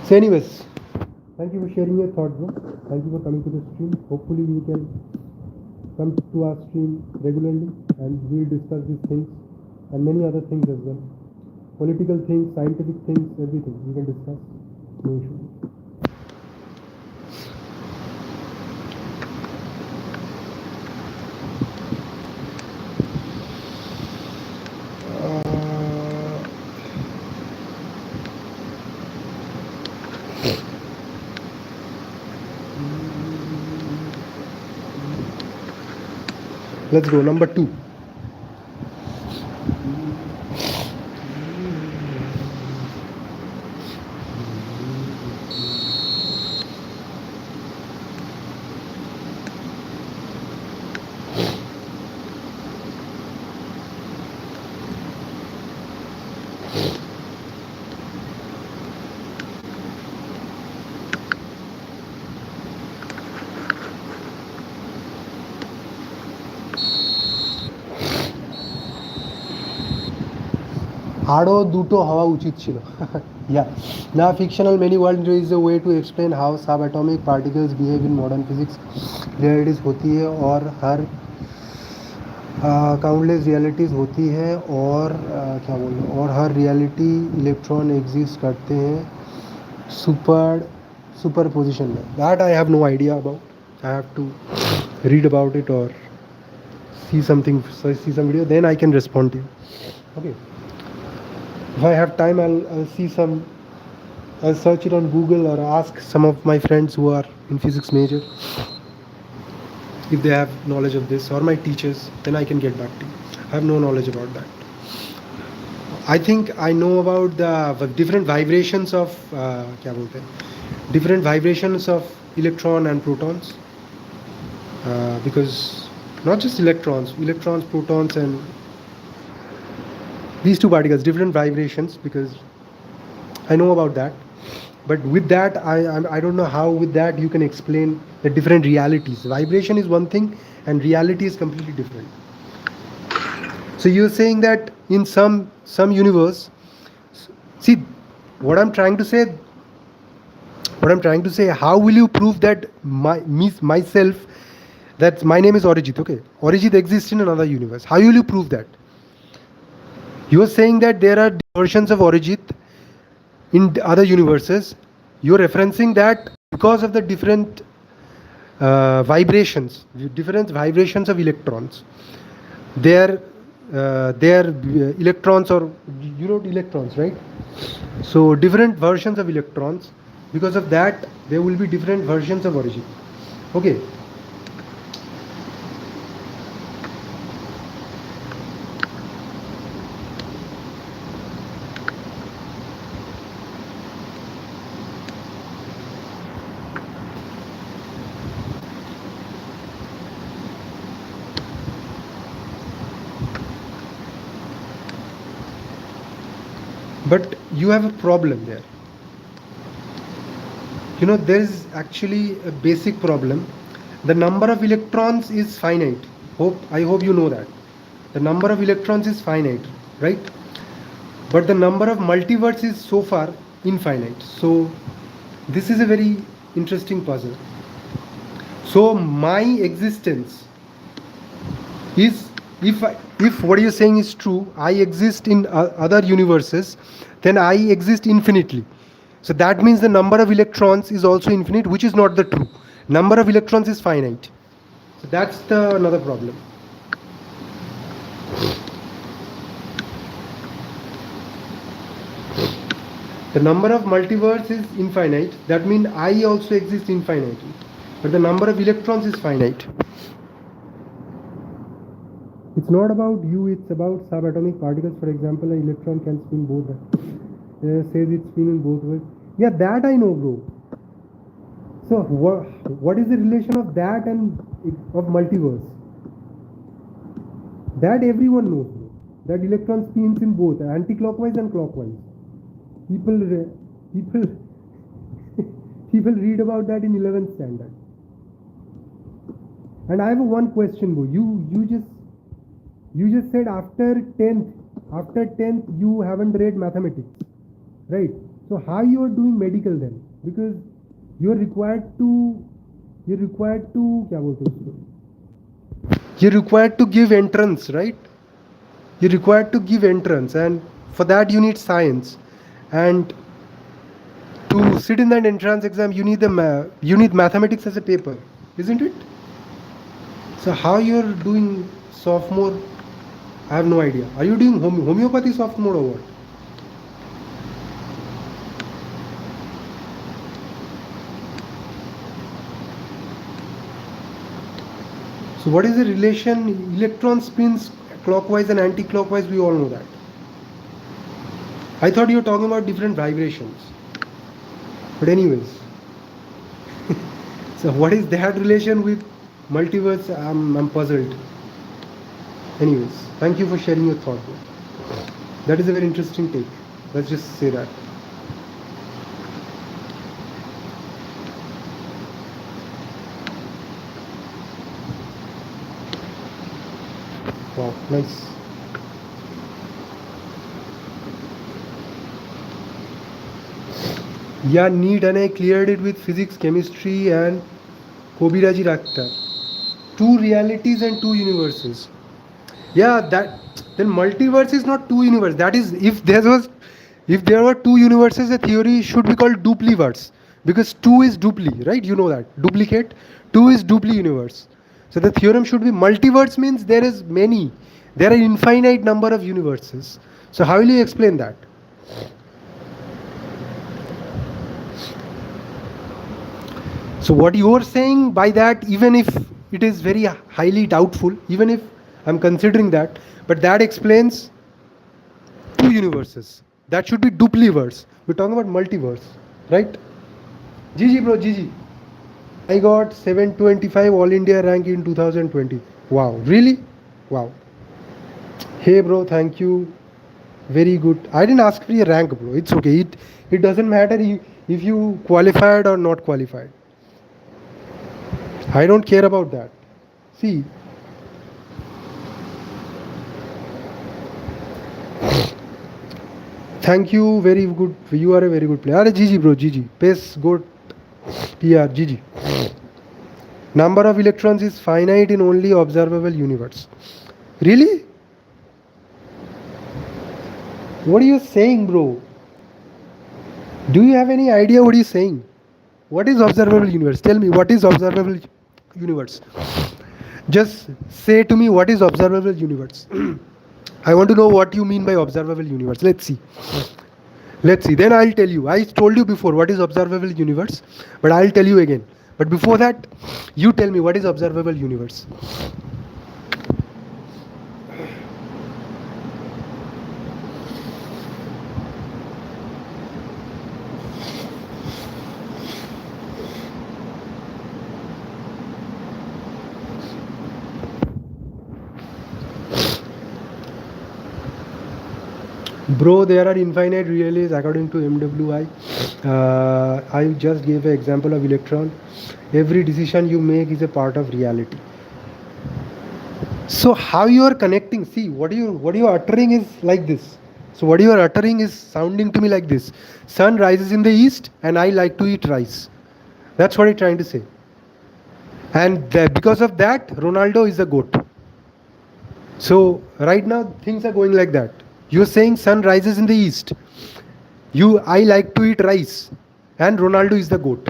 So, anyways, thank you for sharing your thoughts, bro. Thank you for coming to the stream. Hopefully, you can come to our stream regularly and we'll discuss these things and many other things as well. Political things, scientific things, everything we can discuss. No issue. Let's go. Number 2. আরও দুটো হওয়া উচিত ছিল yeah now fictional many world is a way to explain how subatomic particles behave in modern physics realities होती है और हर countless realities होती है और क्या बोलूँ और हर रियलिटी इलेक्ट्रॉन एग्जिस्ट करते हैं सुपर पोजिशन में that I have no idea about I have to read about it और see some video, then I can respond to you. Okay. If I have time, I'll search it on Google or ask some of my friends who are in physics major if they have knowledge of this, or my teachers, then I can get back to you. I have no knowledge about that. I think I know about the different vibrations of different vibrations of electron and protons, because not just electrons, protons, and these two particles, different vibrations, because I know about that. But with that, I don't know how with that you can explain the different realities. Vibration is one thing and reality is completely different. So you're saying that in some universe, see what I'm trying to say, how will you prove that myself, that my name is Orijit, okay? Orijit exists in another universe. How will you prove that? You are saying that there are versions of Orijit in other universes. You're referencing that because of the different vibrations of electrons. Their electrons, or you know electrons, right? So different versions of electrons. Because of that, there will be different versions of Orijit. Okay. But you have a problem there. You know, there is actually a basic problem. The number of electrons is finite. I hope you know that. The number of electrons is finite, right? But the number of multiverse is so far infinite. So this is a very interesting puzzle. So my existence is, if what you're saying is true, I exist in other universes, then I exist infinitely. So that means the number of electrons is also infinite, which is not the true. Number of electrons is finite. So that's another problem. The number of multiverse is infinite. That means I also exist infinitely. But the number of electrons is finite. It's not about you, it's about subatomic particles. For example, an electron can spin both. Says it's spin in both ways. Yeah, that I know, bro. So what is the relation of that and of multiverse? That everyone knows, bro. That electron spins in both, anti-clockwise and clockwise. People People read about that in 11th standard. And I have one question, bro. You just said after 10th you haven't read mathematics, right? So how you are doing medical then? Because you're required to क्या बोलते हैं उसको? You're required to give entrance, right? You're required to give entrance, and for that you need science, and to sit in that entrance exam you need you need mathematics as a paper, isn't it? So how you're doing sophomore, I have no idea. Are you doing homeopathy sophomore or what? So what is the relation? Electron spins clockwise and anti-clockwise, we all know that. I thought you were talking about different vibrations. But anyways. So what is that relation with multiverse? I'm puzzled. Anyways, thank you for sharing your thought. That is a very interesting take. Let's just say that. Wow, nice. Yeah, NEET, and I cleared it with physics, chemistry, and Kobiraji Rakta. 2 realities and 2 universes. Yeah, that then multiverse is not 2 universes. That is, if there were 2 universes, the theory should be called dupliverse, because 2 is dupli, right? You know that duplicate. 2 is dupli universe. So the theorem should be multiverse means there are infinite number of universes. So how will you explain that? So what you are saying by that, even if it is very highly doubtful, even if I'm considering that, but that explains 2 universes. That should be dupliverse. We're talking about multiverse, right? GG bro, GG. I got 725 All India rank in 2020. Wow, really? Wow. Hey bro, thank you. Very good. I didn't ask for your rank, bro. It's okay. It doesn't matter if you qualified or not qualified. I don't care about that. See, thank you, very good. You are a very good player. Are GG bro, GG. Pace good. PR, GG. Number of electrons is finite in only observable universe. Really? What are you saying, bro? Do you have any idea what he's saying? What is observable universe? Tell me, what is observable universe? Just say to me, what is observable universe? I want to know what you mean by observable universe. Let's see. Then I'll tell you. I told you before what is observable universe, but I'll tell you again. But before that, you tell me what is observable universe. Bro, there are infinite realities according to MWI. I just gave an example of electron. Every decision you make is a part of reality. So how you are connecting? See, what you are uttering is like this. So what you are uttering is sounding to me like this. Sun rises in the east, and I like to eat rice. That's what you're trying to say. And because of that, Ronaldo is the GOAT. So right now things are going like that. You're saying sun rises in the east. I like to eat rice, and Ronaldo is the GOAT.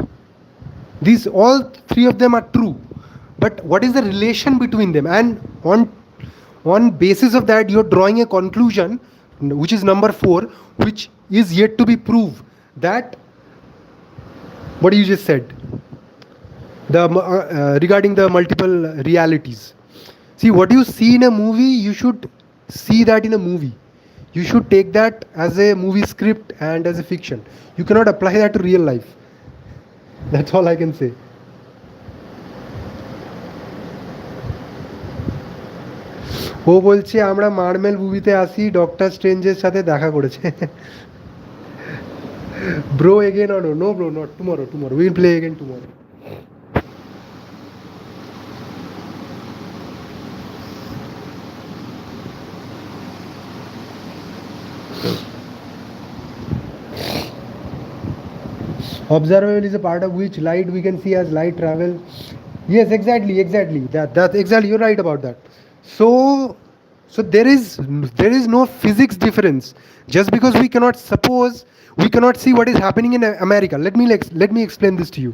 These all 3 of them are true. But what is the relation between them? And on basis of that, you're drawing a conclusion, which is number 4, which is yet to be proved. That what you just said, regarding the multiple realities. See, what you see in a movie, you should see that in a movie. You should take that as a movie script and as a fiction. You cannot apply that to real life. That's all I can say. ও বলছে আমরা marble মুভিতে আসি, doctor স্ট্রেঞ্জের সাথে দেখা করেছে। Bro, again or no? No, bro, not tomorrow. Tomorrow. We'll play again tomorrow. Observable is a part of which light we can see as light travel. Yes, exactly. That exactly. You're right about that. So, there is no physics difference. Just because we cannot see what is happening in America. Let me explain this to you.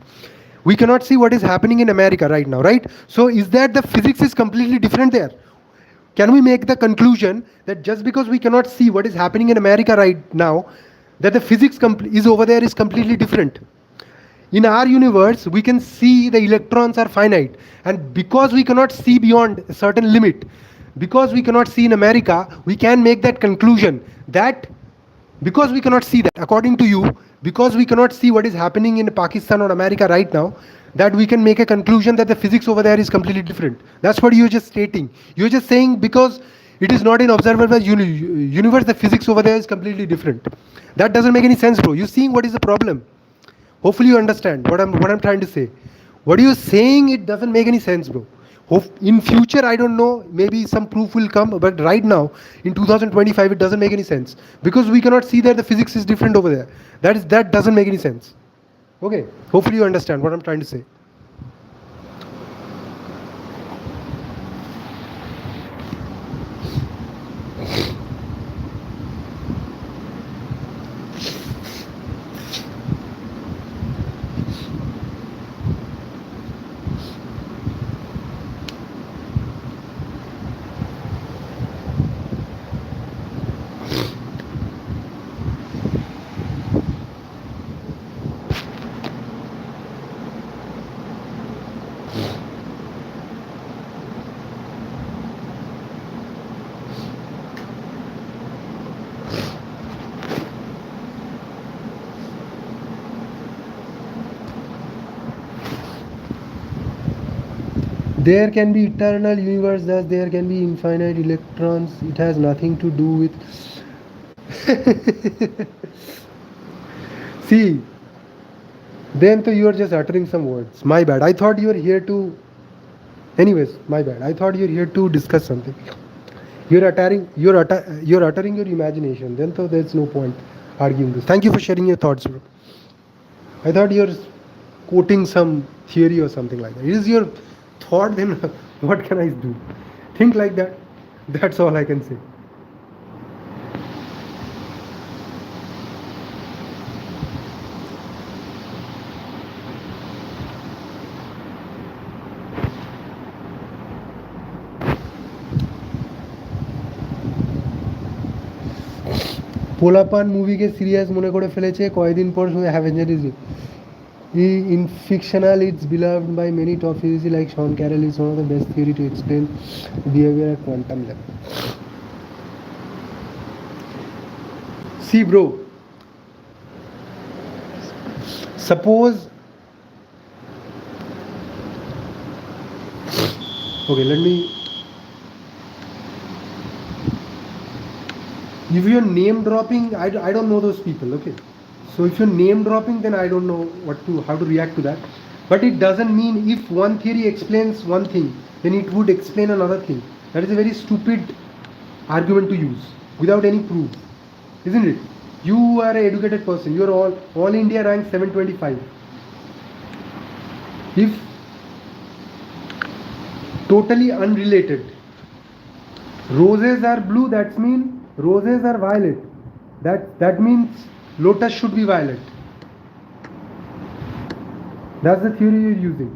We cannot see what is happening in America right now, right? So, is that the physics is completely different there? Can we make the conclusion that just because we cannot see what is happening in America right now, that the physics is over there is completely different? In our universe, we can see the electrons are finite, and because we cannot see beyond a certain limit, because we cannot see in America, we can make that conclusion that because we cannot see that, according to you, because we cannot see what is happening in Pakistan or America right now, that we can make a conclusion that the physics over there is completely different. That's what you're just stating. You're just saying because it is not in observable universe, the physics over there is completely different. That doesn't make any sense, bro. You're seeing what is the problem. Hopefully you understand what I'm trying to say. What you're saying, it doesn't make any sense, bro. In future, I don't know, maybe some proof will come, but right now, in 2025, it doesn't make any sense. Because we cannot see that the physics is different over there. That doesn't make any sense. Okay, hopefully you understand what I'm trying to say. There can be eternal universe, thus there can be infinite electrons. It has nothing to do with. See, then so you are just uttering some words. My bad. I thought you were here to. Anyways, my bad. I thought you're here to discuss something. You're uttering your imagination. Then so there's no point arguing this. Thank you for sharing your thoughts, bro. I thought you're quoting some theory or something like that. It is your thought, then what can I do? Think like that. That's all I can say. পোলাপান মুভিকে serious মনে করে ফেলেছে কয়েকদিন পর শুধু Avenger is in fictional it's beloved by many top physicists like Sean Carroll is one of the best theory to explain behavior at quantum level. See, bro, suppose okay, let me, if you're name dropping, I don't know those people, okay? So if you're name dropping, then I don't know how to react to that. But it doesn't mean if one theory explains one thing, then it would explain another thing. That is a very stupid argument to use without any proof, isn't it? You are an educated person. You're all India ranked 725. If totally unrelated, roses are blue, that means roses are violet. That means lotus should be violet. That's the theory you're using.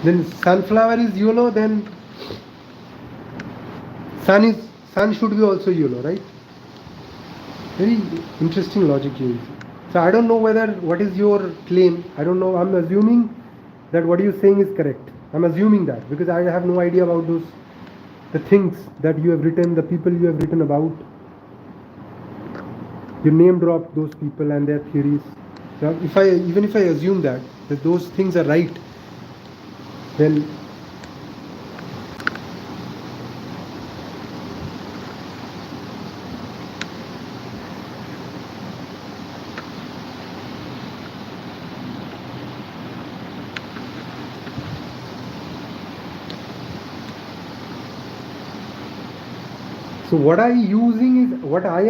Then sunflower is yellow, then sun should be also yellow, right? Very interesting logic here. So I don't know what is your claim. I don't know. I'm assuming that what you're saying is correct. I'm assuming that because I have no idea about the things that you have written, the people you have written about. You name drop those people and their theories. So even if I assume that those things are right, Then so what I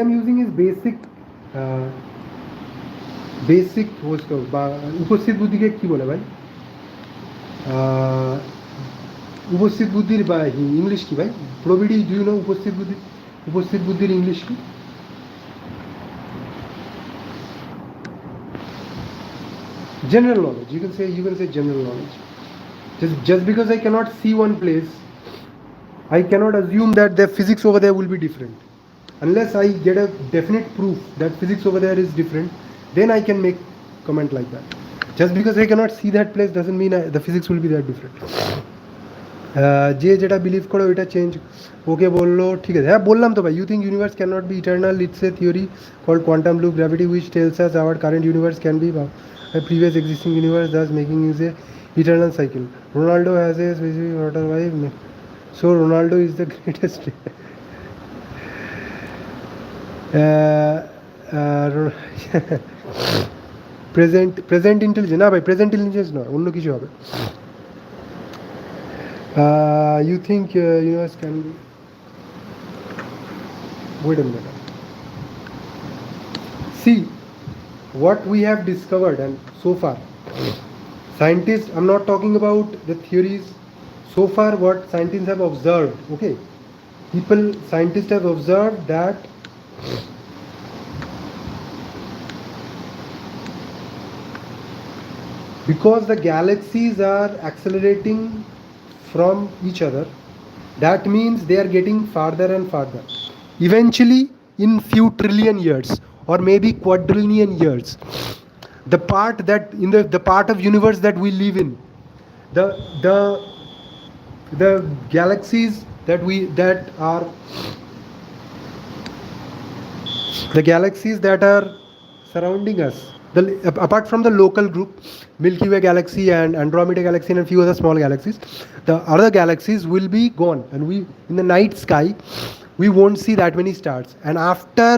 am using is basic উপস্থিত বুদ্ধিকে কি বলে ভাই? উপস্থিত বুদ্ধির বা English কি ভাই? প্রবিডি, ডু ইউ নো উপস্থিত বুদ্ধির ইংলিশ কি? General knowledge. You can say general knowledge. Just because I cannot see one place, I cannot assume that the physics over there will be different. Unless I get a definite proof that physics over there is different, then I can make comment like that. Just because I cannot see that place doesn't mean the physics will be that different. যে যেটা believe করে ওইটা change okay বললো, ঠিক আছে। হ্যাঁ বললাম তো ভাই, you think universe can not be eternal, it's a theory called quantum loop gravity which tells us our current universe can be a previous existing universe, thus making it a eternal cycle. Ronaldo has a specific water wife, so Ronaldo is the greatest. Present intelligence না ভাই, present intelligence নয়, অন্য কিছু হবে। You think universe can be, wait a minute, see what we have discovered, and so far scientists, I'm not talking about the theories, so far what scientists have observed, okay, scientists have observed that because the galaxies are accelerating from each other, that means they are getting farther and farther. Eventually, in few trillion years or maybe quadrillion years, the part that in the part of universe that we live in, the galaxies that are surrounding us, apart from the local group, Milky Way galaxy and Andromeda galaxy and a few other small galaxies, the other galaxies will be gone, and in the night sky we won't see that many stars. And after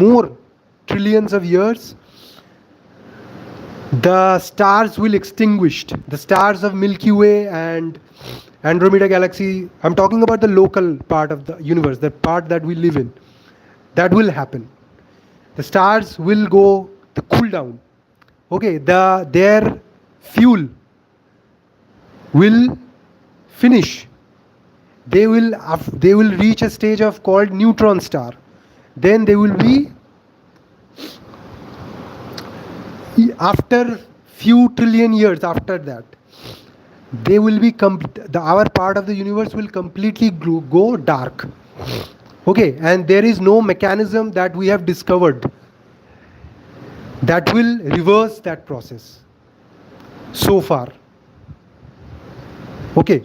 more trillions of years, the stars will extinguished. The stars of Milky Way and Andromeda galaxy, I'm talking about the local part of the universe, the part that we live in, that will happen. The stars will go the cool down, okay, their fuel will finish, they will reach a stage of called neutron star. Then they will be, after few trillion years after that, they will be our part of the universe will completely go dark, okay, and there is no mechanism that we have discovered that will reverse that process so far, okay.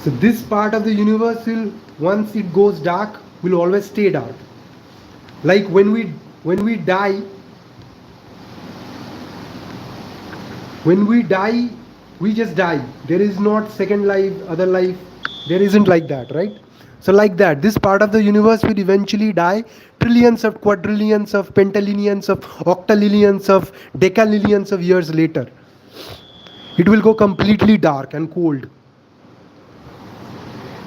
So this part of the universe will, once it goes dark, will always stay dark. Like when we die, we just die. There is not second life, other life, there isn't like that, right? So like that, this part of the universe will eventually die. Trillions of quadrillions of pentallions of octillions of decallions of years later, it will go completely dark and cold.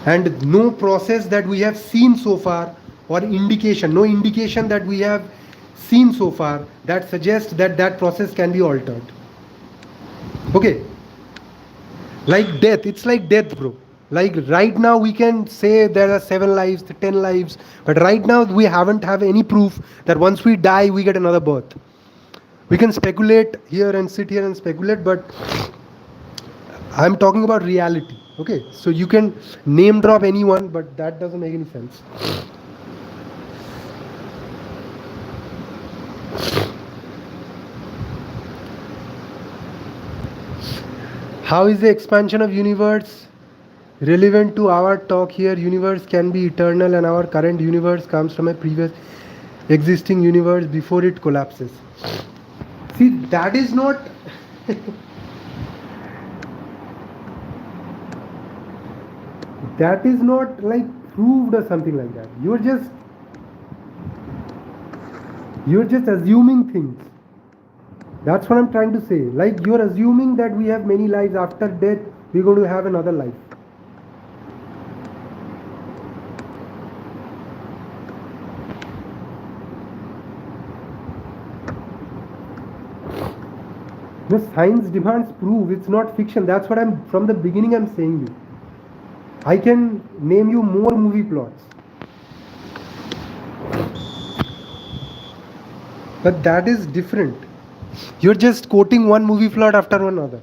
And no process that we have seen so far, or no indication that we have seen so far that suggests that process can be altered, okay. Like death, it's like death, bro. Like right now we can say there are 7 lives, 10 lives, but right now we haven't have any proof that once we die we get another birth. We can speculate here and sit here and speculate, but I'm talking about reality, okay. So you can name drop anyone, but that doesn't make any sense. How is the expansion of universe relevant to our talk here? Universe can be eternal and our current universe comes from a previous. existing universe before it collapses. See, that is not that is not like proved or something like that. You're just assuming things. That's what I'm trying to say. Like, you're assuming that we have many lives after death, we're going to have another life. No, science demands proof. It's not fiction. That's what from the beginning I'm saying you. I can name you more movie plots. But that is different. You're just quoting one movie plot after another.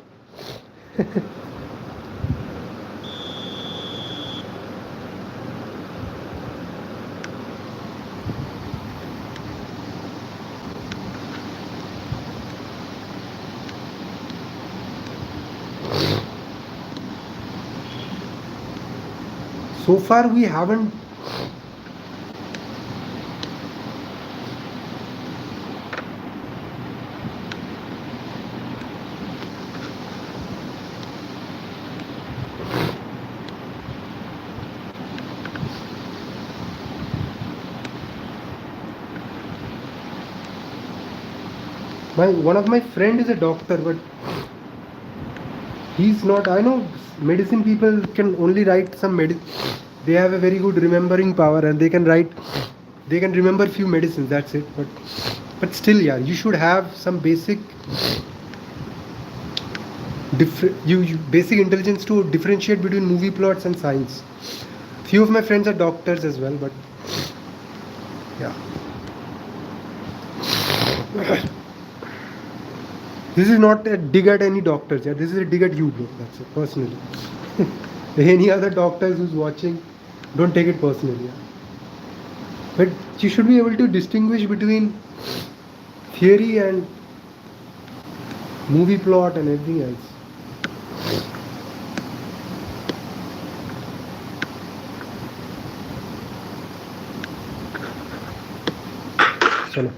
So far we haven't. One of my friend is a doctor, but he's not. I know medicine people can only write some medicine. They have a very good remembering power, and they can remember few medicines. That's it. But still, yeah, you should have some basic basic intelligence to differentiate between movie plots and science. Few of my friends are doctors as well, but yeah. This is not a dig at any doctors. Yeah, this is a dig at you, bro. That's it, personally. Any other doctors who's watching, don't take it personally. Yeah. But you should be able to distinguish between theory and movie plot and everything else. Chalo.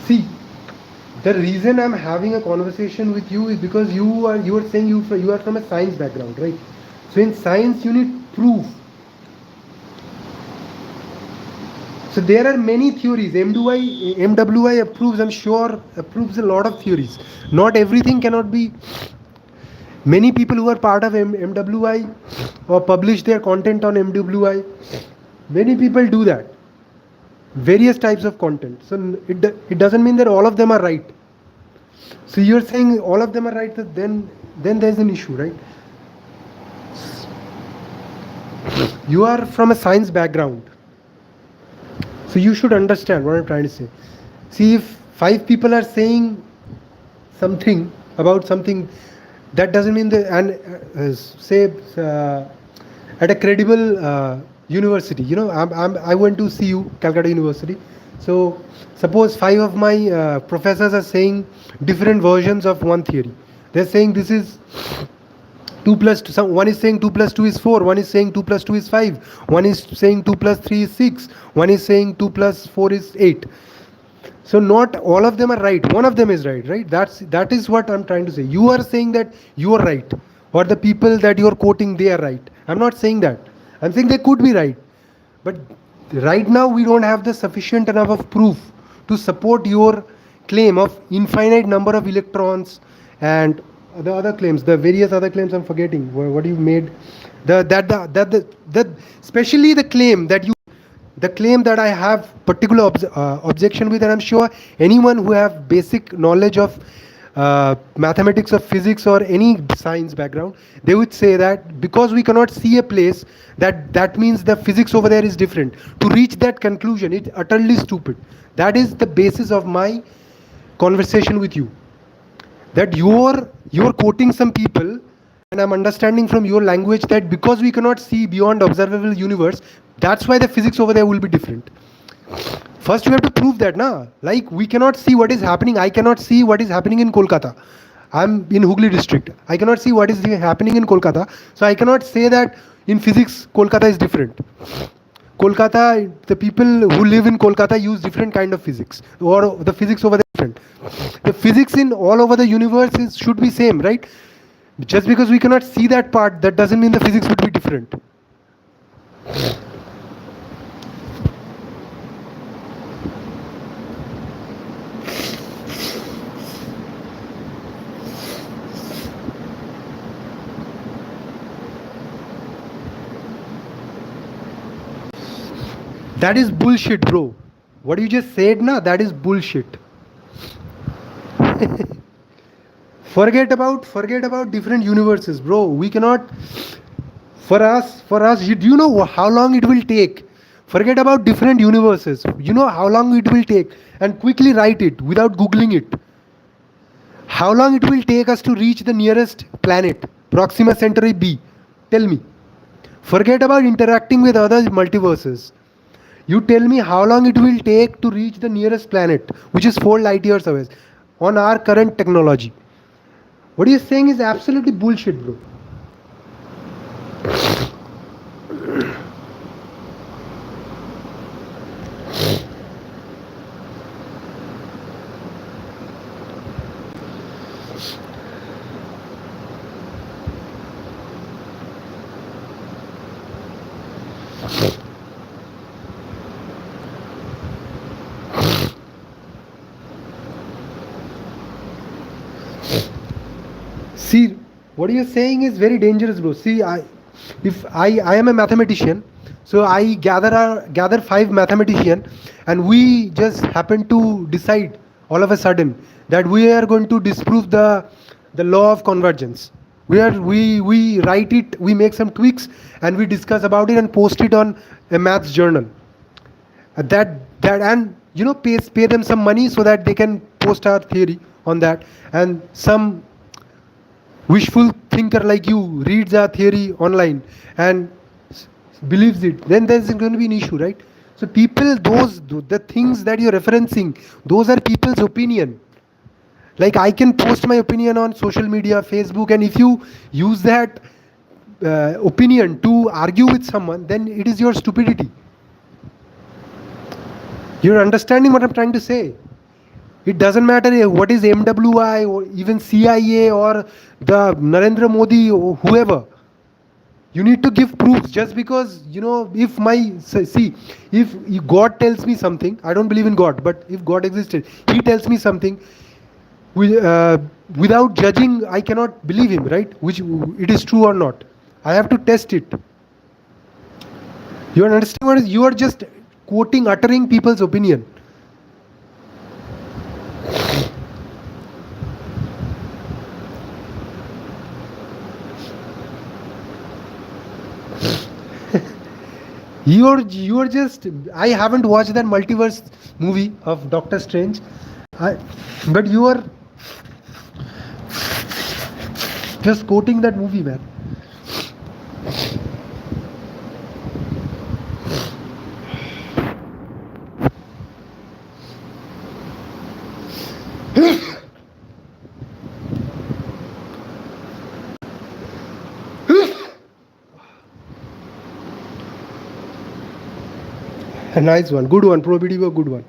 See, the reason I'm having a conversation with you is because you are saying you are from a science background, right? So in science you need proof. So there are many theories. MWI approves, I'm sure, approves a lot of theories. Not everything cannot be. Many people who are part of MWI or publish their content on MWI, many people do that. Various types of content. So it doesn't mean that all of them are right. So you're saying all of them are right, then there's an issue, right? You are from a science background. So you should understand what I'm trying to say. See, if 5 people are saying something about something, that doesn't mean that, and say at a credible university, you know, I went to CU, Calcutta University. So suppose 5 of my professors are saying different versions of one theory. They're saying this is 2 plus 2, one is saying 2 plus 2 is 4, one is saying 2 plus 2 is 5, one is saying 2 plus 3 is 6, one is saying 2 plus 4 is 8. So not all of them are right, one of them is right? That is what I'm trying to say. You are saying that you are right, or the people that you're quoting, they are right. I'm not saying that. I'm saying they could be right. But right now we don't have the sufficient enough of proof to support your claim of infinite number of electrons and the other claims, the various other claims I'm forgetting. What you made, especially the claim that I have particular objection with, and I'm sure anyone who have basic knowledge of mathematics or physics or any science background, they would say that because we cannot see a place, that means the physics over there is different. To reach that conclusion, it's utterly stupid. That is the basis of my conversation with you, that you're quoting some people, and I'm understanding from your language that because we cannot see beyond observable universe, that's why the physics over there will be different. First, you have to prove that, na. Like, we cannot see what is happening. I cannot see what is happening in Kolkata. I'm in Hooghly district. I cannot see what is happening in Kolkata. So I cannot say that in physics Kolkata is different. Kolkata, the people who live in Kolkata use different kind of physics, or the physics over there is different. The physics in all over the universe should be same, right? Just because we cannot see that part, that doesn't mean the physics would be different. That is bullshit, bro. What you just said, na, that is bullshit. Forget about different universes, bro. We cannot. For us, do you know how long it will take? Forget about different universes. You know how long it will take, and quickly write it without googling it. How long it will take us to reach the nearest planet, Proxima Centauri b? Tell me. Forget about interacting with other multiverses. You tell me how long it will take to reach the nearest planet, which is 4 light years away, on our current technology. What you're saying is absolutely bullshit, bro. See, what you're saying is very dangerous, bro. See, I am a mathematician, so I gather 5 mathematicians, and we just happen to decide all of a sudden that we are going to disprove the law of convergence. We write it, we make some tweaks, and we discuss about it and post it on a maths journal. That and pay them some money so that they can post our theory on that, and some wishful thinker like you reads our theory online and believes it, then there's going to be an issue, right? So people, the things that you're referencing, those are people's opinion. Like, I can post my opinion on social media, Facebook, and if you use that opinion to argue with someone, then it is your stupidity. You're understanding what I'm trying to say? It doesn't matter what is MWI or even CIA or the Narendra Modi or whoever. You need to give proofs. Just because, if God tells me something, I don't believe in God, but if God existed, He tells me something, without judging, I cannot believe Him, right? Which it is true or not. I have to test it. You understand what is? You are just uttering people's opinion. You're just. I haven't watched that multiverse movie of Doctor Strange, but you are just quoting that movie, man. A nice one, good one, probability, good one.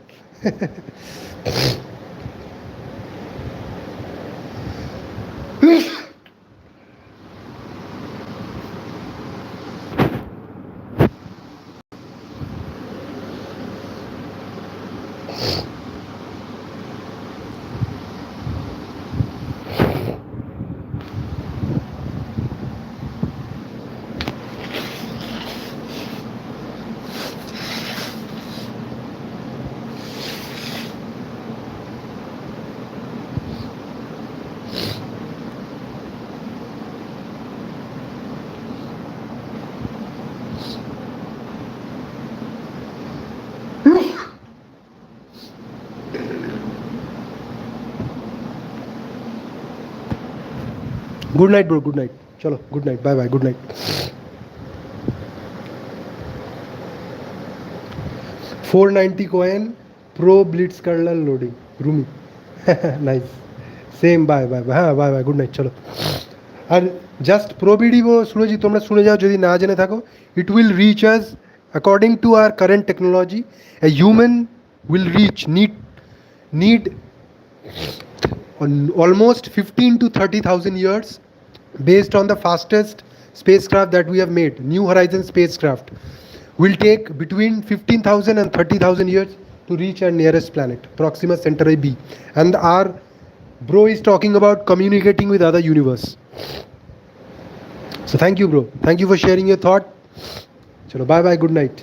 Good night bro, good night, चलो good night, bye bye, good night. 490 coin, pro blitz kernel loading, Rumi. Nice. Same, bye bye bye, হ্যাঁ bye bye, good night, চলো. আর just প্রবিডিও শুনেছি, তোমরা শুনে যাও যদি না জেনে থাকো. It will reach us according to our current technology, a human will reach need almost 15 to 30,000 years based on the fastest spacecraft that we have made. New Horizon spacecraft will take between 15,000 and 30,000 years to reach our nearest planet, Proxima Centauri b, and our bro is talking about communicating with other universe. So thank you bro, thank you for sharing your thought. Chalo, bye bye, good night.